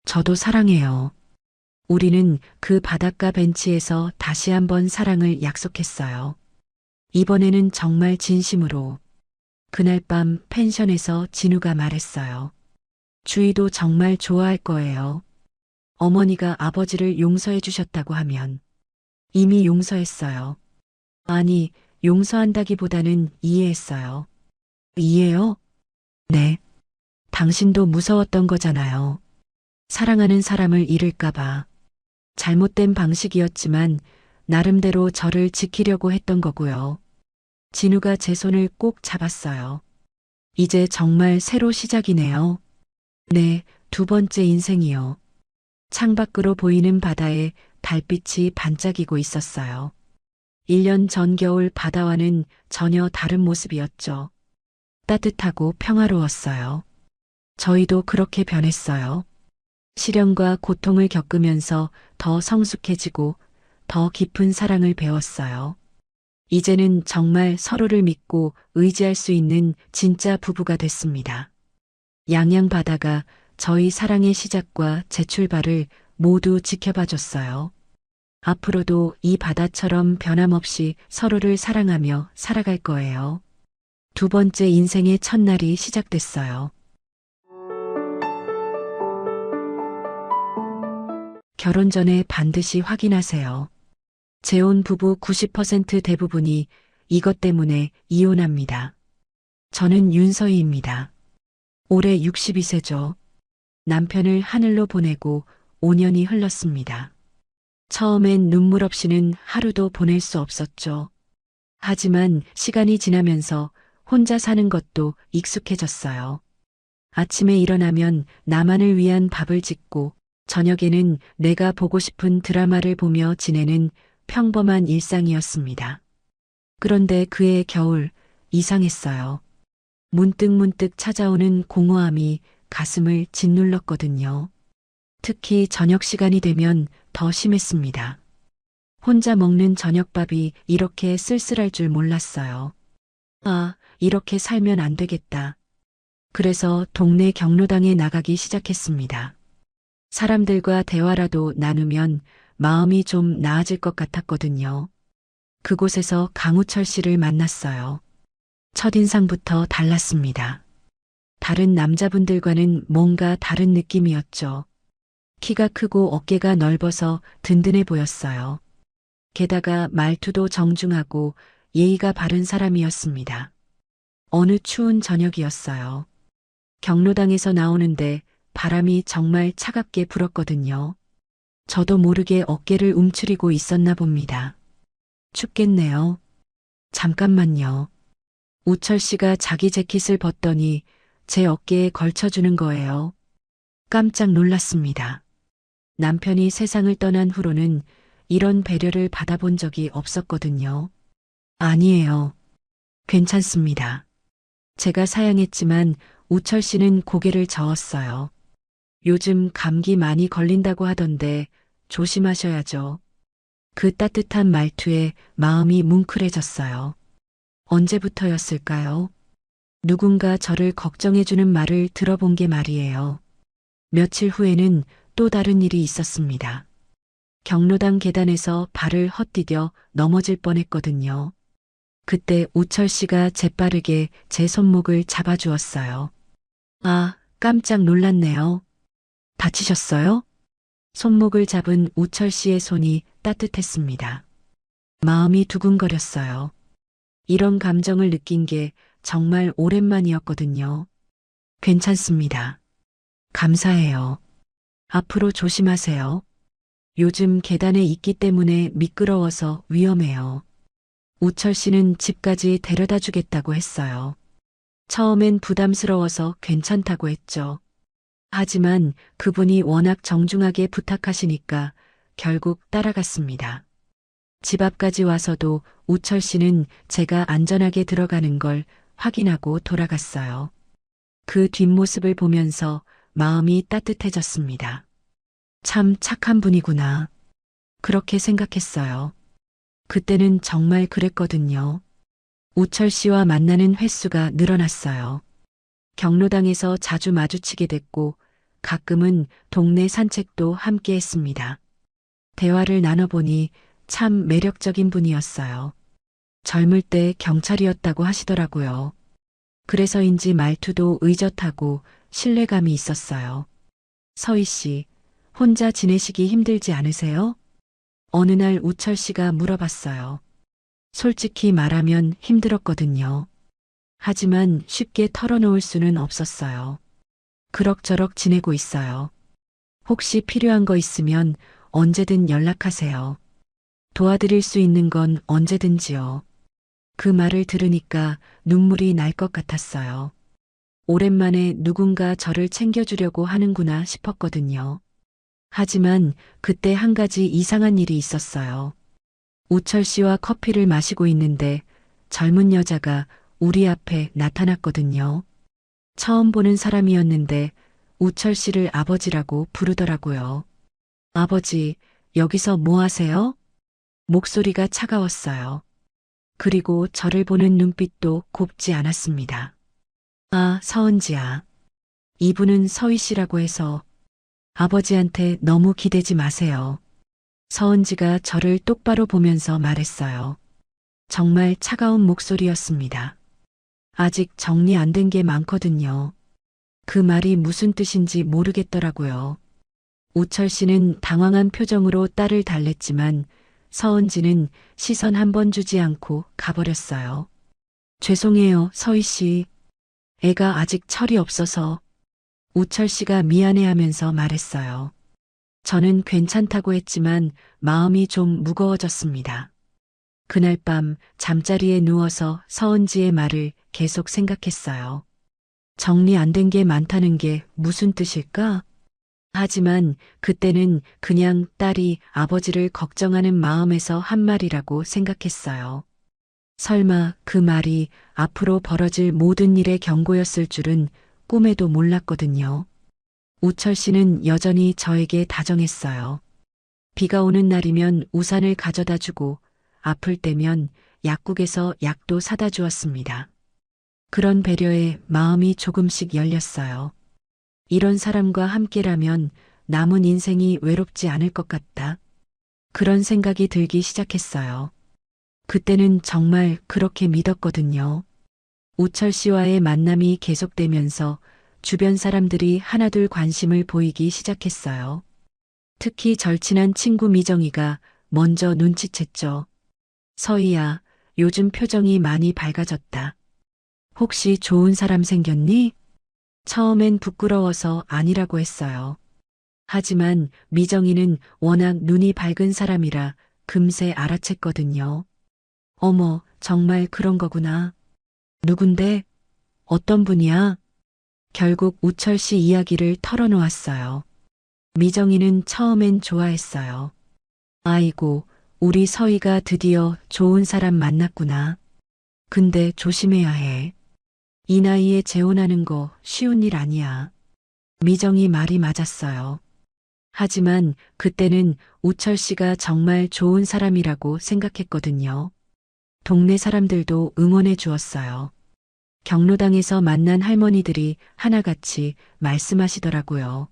저도 사랑해요. 우리는 그 바닷가 벤치에서 다시 한번 사랑을 약속했어요. 이번에는 정말 진심으로. 그날 밤 펜션에서 진우가 말했어요. 주희도 정말 좋아할 거예요. 어머니가 아버지를 용서해 주셨다고 하면. 이미 용서했어요. 아니, 용서한다기보다는 이해했어요. 이해요? 네. 당신도 무서웠던 거잖아요. 사랑하는 사람을 잃을까봐. 잘못된 방식이었지만 나름대로 저를 지키려고 했던 거고요. 진우가 제 손을 꼭 잡았어요. 이제 정말 새로 시작이네요. 네, 두 번째 인생이요. 창밖으로 보이는 바다에 달빛이 반짝이고 있었어요. 1년 전 겨울 바다와는 전혀 다른 모습이었죠. 따뜻하고 평화로웠어요. 저희도 그렇게 변했어요. 시련과 고통을 겪으면서 더 성숙해지고 더 깊은 사랑을 배웠어요. 이제는 정말 서로를 믿고 의지할 수 있는 진짜 부부가 됐습니다. 양양 바다가 저희 사랑의 시작과 재출발을 모두 지켜봐 줬어요. 앞으로도 이 바다처럼 변함없이 서로를 사랑하며 살아갈 거예요. 두 번째 인생의 첫날이 시작됐어요. 결혼 전에 반드시 확인하세요. 재혼 부부 90% 대부분이 이것 때문에 이혼합니다. 저는 윤서희입니다. 올해 62세죠. 남편을 하늘로 보내고 5년이 흘렀습니다. 처음엔 눈물 없이는 하루도 보낼 수 없었죠. 하지만 시간이 지나면서 혼자 사는 것도 익숙해졌어요. 아침에 일어나면 나만을 위한 밥을 짓고 저녁에는 내가 보고 싶은 드라마를 보며 지내는 평범한 일상이었습니다. 그런데 그해 겨울 이상했어요. 문득문득 찾아오는 공허함이 가슴을 짓눌렀거든요. 특히 저녁 시간이 되면 더 심했습니다. 혼자 먹는 저녁밥이 이렇게 쓸쓸할 줄 몰랐어요. 아, 이렇게 살면 안 되겠다. 그래서 동네 경로당에 나가기 시작했습니다. 사람들과 대화라도 나누면 마음이 좀 나아질 것 같았거든요. 그곳에서 강우철 씨를 만났어요. 첫인상부터 달랐습니다. 다른 남자분들과는 뭔가 다른 느낌이었죠. 키가 크고 어깨가 넓어서 든든해 보였어요. 게다가 말투도 정중하고 예의가 바른 사람이었습니다. 어느 추운 저녁이었어요. 경로당에서 나오는데 바람이 정말 차갑게 불었거든요. 저도 모르게 어깨를 움츠리고 있었나 봅니다. 춥겠네요. 잠깐만요. 우철 씨가 자기 재킷을 벗더니 제 어깨에 걸쳐주는 거예요. 깜짝 놀랐습니다. 남편이 세상을 떠난 후로는 이런 배려를 받아본 적이 없었거든요. 아니에요. 괜찮습니다. 제가 사양했지만 우철 씨는 고개를 저었어요. 요즘 감기 많이 걸린다고 하던데 조심하셔야죠. 그 따뜻한 말투에 마음이 뭉클해졌어요. 언제부터였을까요? 누군가 저를 걱정해주는 말을 들어본 게 말이에요. 며칠 후에는 또 다른 일이 있었습니다. 경로당 계단에서 발을 헛디뎌 넘어질 뻔했거든요. 그때 우철 씨가 재빠르게 제 손목을 잡아주었어요. 아, 깜짝 놀랐네요. 다치셨어요? 손목을 잡은 우철 씨의 손이 따뜻했습니다. 마음이 두근거렸어요. 이런 감정을 느낀 게 정말 오랜만이었거든요. 괜찮습니다. 감사해요. 앞으로 조심하세요. 요즘 계단에 있기 때문에 미끄러워서 위험해요. 우철 씨는 집까지 데려다 주겠다고 했어요. 처음엔 부담스러워서 괜찮다고 했죠. 하지만 그분이 워낙 정중하게 부탁하시니까 결국 따라갔습니다. 집 앞까지 와서도 우철 씨는 제가 안전하게 들어가는 걸 확인하고 돌아갔어요. 그 뒷모습을 보면서 마음이 따뜻해졌습니다. 참 착한 분이구나. 그렇게 생각했어요. 그때는 정말 그랬거든요. 우철 씨와 만나는 횟수가 늘어났어요. 경로당에서 자주 마주치게 됐고 가끔은 동네 산책도 함께 했습니다. 대화를 나눠보니 참 매력적인 분이었어요. 젊을 때 경찰이었다고 하시더라고요. 그래서인지 말투도 의젓하고 신뢰감이 있었어요. 서희 씨, 혼자 지내시기 힘들지 않으세요? 어느 날 우철 씨가 물어봤어요. 솔직히 말하면 힘들었거든요. 하지만 쉽게 털어놓을 수는 없었어요. 그럭저럭 지내고 있어요. 혹시 필요한 거 있으면 언제든 연락하세요. 도와드릴 수 있는 건 언제든지요. 그 말을 들으니까 눈물이 날 것 같았어요. 오랜만에 누군가 저를 챙겨주려고 하는구나 싶었거든요. 하지만 그때 한 가지 이상한 일이 있었어요. 우철 씨와 커피를 마시고 있는데 젊은 여자가 우리 앞에 나타났거든요. 처음 보는 사람이었는데 우철 씨를 아버지라고 부르더라고요. 아버지, 여기서 뭐 하세요? 목소리가 차가웠어요. 그리고 저를 보는 눈빛도 곱지 않았습니다. 아, 서은지야. 이분은 서희 씨라고 해서 아버지한테 너무 기대지 마세요. 서은지가 저를 똑바로 보면서 말했어요. 정말 차가운 목소리였습니다. 아직 정리 안 된 게 많거든요. 그 말이 무슨 뜻인지 모르겠더라고요. 우철 씨는 당황한 표정으로 딸을 달랬지만 서은지는 시선 한 번 주지 않고 가버렸어요. 죄송해요, 서희 씨. 애가 아직 철이 없어서. 우철 씨가 미안해하면서 말했어요. 저는 괜찮다고 했지만 마음이 좀 무거워졌습니다. 그날 밤 잠자리에 누워서 서은지의 말을 계속 생각했어요. 정리 안 된 게 많다는 게 무슨 뜻일까? 하지만 그때는 그냥 딸이 아버지를 걱정하는 마음에서 한 말이라고 생각했어요. 설마 그 말이 앞으로 벌어질 모든 일의 경고였을 줄은 꿈에도 몰랐거든요. 우철 씨는 여전히 저에게 다정했어요. 비가 오는 날이면 우산을 가져다 주고 아플 때면 약국에서 약도 사다 주었습니다. 그런 배려에 마음이 조금씩 열렸어요. 이런 사람과 함께라면 남은 인생이 외롭지 않을 것 같다. 그런 생각이 들기 시작했어요. 그때는 정말 그렇게 믿었거든요. 우철 씨와의 만남이 계속되면서 주변 사람들이 하나둘 관심을 보이기 시작했어요. 특히 절친한 친구 미정이가 먼저 눈치챘죠. 서희야, 요즘 표정이 많이 밝아졌다. 혹시 좋은 사람 생겼니? 처음엔 부끄러워서 아니라고 했어요. 하지만 미정이는 워낙 눈이 밝은 사람이라 금세 알아챘거든요. 어머, 정말 그런 거구나. 누군데? 어떤 분이야? 결국 우철 씨 이야기를 털어놓았어요. 미정이는 처음엔 좋아했어요. 아이고, 우리 서희가 드디어 좋은 사람 만났구나. 근데 조심해야 해. 이 나이에 재혼하는 거 쉬운 일 아니야. 미정이 말이 맞았어요. 하지만 그때는 우철 씨가 정말 좋은 사람이라고 생각했거든요. 동네 사람들도 응원해 주었어요. 경로당에서 만난 할머니들이 하나같이 말씀하시더라고요.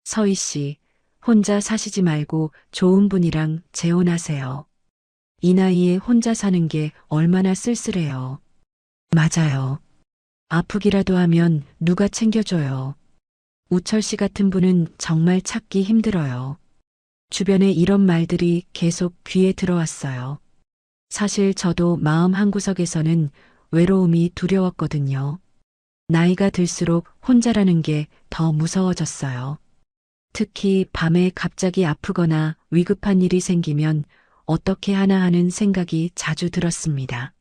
서희 씨, 혼자 사시지 말고 좋은 분이랑 재혼하세요. 이 나이에 혼자 사는 게 얼마나 쓸쓸해요. 맞아요. 아프기라도 하면 누가 챙겨줘요. 우철 씨 같은 분은 정말 찾기 힘들어요. 주변에 이런 말들이 계속 귀에 들어왔어요. 사실 저도 마음 한구석에서는 외로움이 두려웠거든요. 나이가 들수록 혼자라는 게 더 무서워졌어요. 특히 밤에 갑자기 아프거나 위급한 일이 생기면 어떻게 하나 하는 생각이 자주 들었습니다.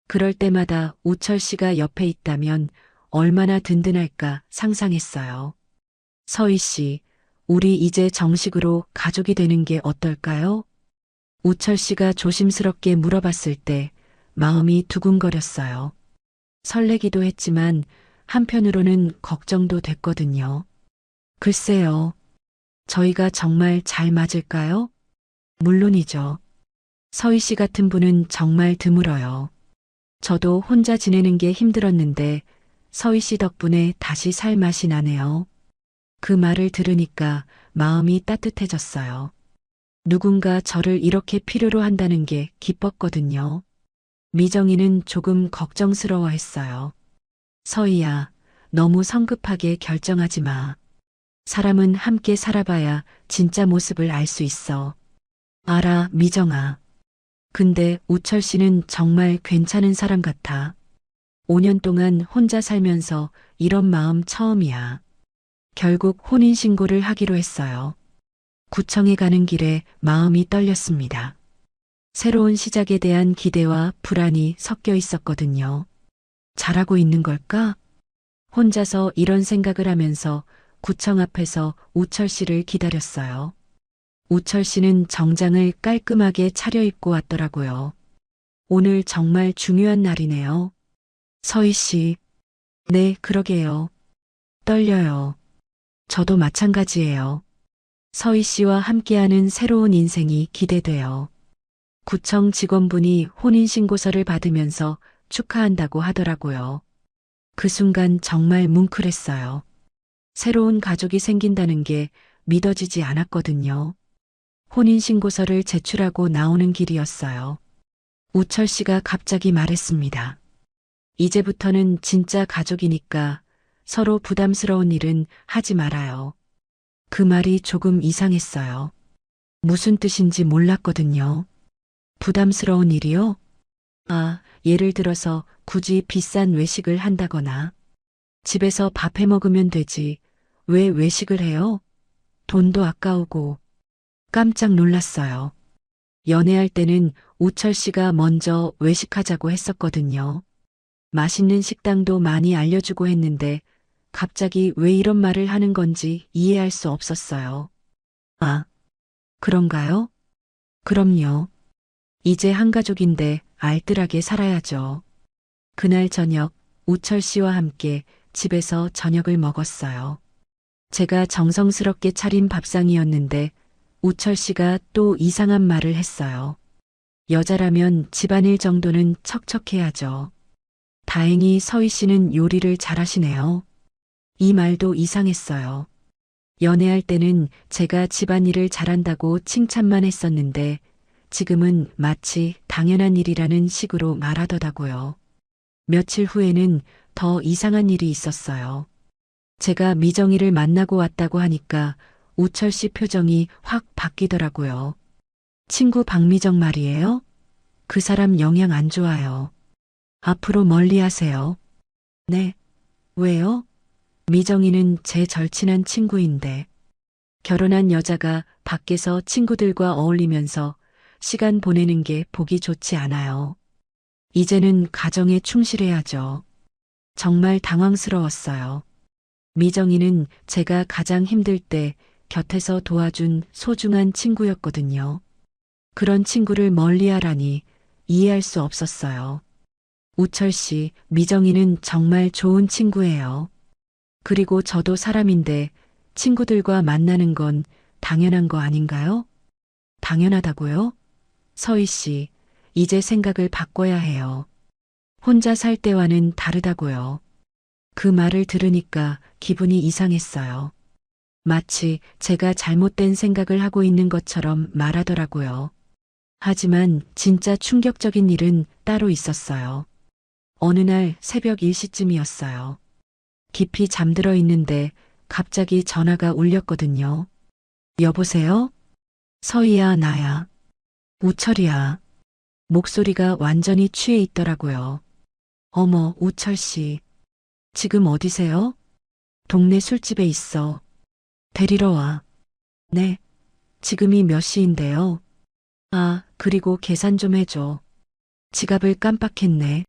그럴 때마다 우철 씨가 옆에 있다면 얼마나 든든할까 상상했어요. 서희 씨, 우리 이제 정식으로 가족이 되는 게 어떨까요? 우철 씨가 조심스럽게 물어봤을 때 마음이 두근거렸어요. 설레기도 했지만 한편으로는 걱정도 됐거든요. 글쎄요. 저희가 정말 잘 맞을까요? 물론이죠. 서희 씨 같은 분은 정말 드물어요. 저도 혼자 지내는 게 힘들었는데 서희 씨 덕분에 다시 살 맛이 나네요. 그 말을 들으니까 마음이 따뜻해졌어요. 누군가 저를 이렇게 필요로 한다는 게 기뻤거든요. 미정이는 조금 걱정스러워했어요. 서희야, 너무 성급하게 결정하지 마. 사람은 함께 살아봐야 진짜 모습을 알 수 있어. 알아, 미정아. 근데 우철 씨는 정말 괜찮은 사람 같아. 5년 동안 혼자 살면서 이런 마음 처음이야. 결국 혼인신고를 하기로 했어요. 구청에 가는 길에 마음이 떨렸습니다. 새로운 시작에 대한 기대와 불안이 섞여 있었거든요. 잘하고 있는 걸까? 혼자서 이런 생각을 하면서 구청 앞에서 우철 씨를 기다렸어요. 우철 씨는 정장을 깔끔하게 차려입고 왔더라고요. 오늘 정말 중요한 날이네요. 서희 씨. 네, 그러게요. 떨려요. 저도 마찬가지예요. 서희 씨와 함께하는 새로운 인생이 기대돼요. 구청 직원분이 혼인신고서를 받으면서 축하한다고 하더라고요. 그 순간 정말 뭉클했어요. 새로운 가족이 생긴다는 게 믿어지지 않았거든요. 혼인신고서를 제출하고 나오는 길이었어요. 우철 씨가 갑자기 말했습니다. 이제부터는 진짜 가족이니까 서로 부담스러운 일은 하지 말아요. 그 말이 조금 이상했어요. 무슨 뜻인지 몰랐거든요. 부담스러운 일이요? 아, 예를 들어서 굳이 비싼 외식을 한다거나 집에서 밥 해 먹으면 되지. 왜 외식을 해요? 돈도 아까우고. 깜짝 놀랐어요. 연애할 때는 우철 씨가 먼저 외식하자고 했었거든요. 맛있는 식당도 많이 알려주고 했는데 갑자기 왜 이런 말을 하는 건지 이해할 수 없었어요. 아, 그런가요? 그럼요. 이제 한 가족인데 알뜰하게 살아야죠. 그날 저녁 우철 씨와 함께 집에서 저녁을 먹었어요. 제가 정성스럽게 차린 밥상이었는데 우철 씨가 또 이상한 말을 했어요. 여자라면 집안일 정도는 척척해야죠. 다행히 서희 씨는 요리를 잘하시네요. 이 말도 이상했어요. 연애할 때는 제가 집안일을 잘한다고 칭찬만 했었는데 지금은 마치 당연한 일이라는 식으로 말하더라고요. 며칠 후에는 더 이상한 일이 있었어요. 제가 미정이를 만나고 왔다고 하니까 우철 씨 표정이 확 바뀌더라고요. 친구 박미정 말이에요? 그 사람 영향 안 좋아요. 앞으로 멀리 하세요. 네. 왜요? 미정이는 제 절친한 친구인데 결혼한 여자가 밖에서 친구들과 어울리면서 시간 보내는 게 보기 좋지 않아요. 이제는 가정에 충실해야죠. 정말 당황스러웠어요. 미정이는 제가 가장 힘들 때 곁에서 도와준 소중한 친구였거든요. 그런 친구를 멀리하라니 이해할 수 없었어요. 우철 씨, 미정이는 정말 좋은 친구예요. 그리고 저도 사람인데 친구들과 만나는 건 당연한 거 아닌가요? 당연하다고요? 서희 씨, 이제 생각을 바꿔야 해요. 혼자 살 때와는 다르다고요. 그 말을 들으니까 기분이 이상했어요. 마치 제가 잘못된 생각을 하고 있는 것처럼 말하더라고요. 하지만 진짜 충격적인 일은 따로 있었어요. 어느 날 새벽 1시쯤이었어요. 깊이 잠들어 있는데 갑자기 전화가 울렸거든요. 여보세요? 서희야, 나야. 우철이야. 목소리가 완전히 취해 있더라고요. 어머, 우철 씨. 지금 어디세요? 동네 술집에 있어. 데리러 와. 네. 지금이 몇 시인데요? 아, 그리고 계산 좀 해줘. 지갑을 깜빡했네.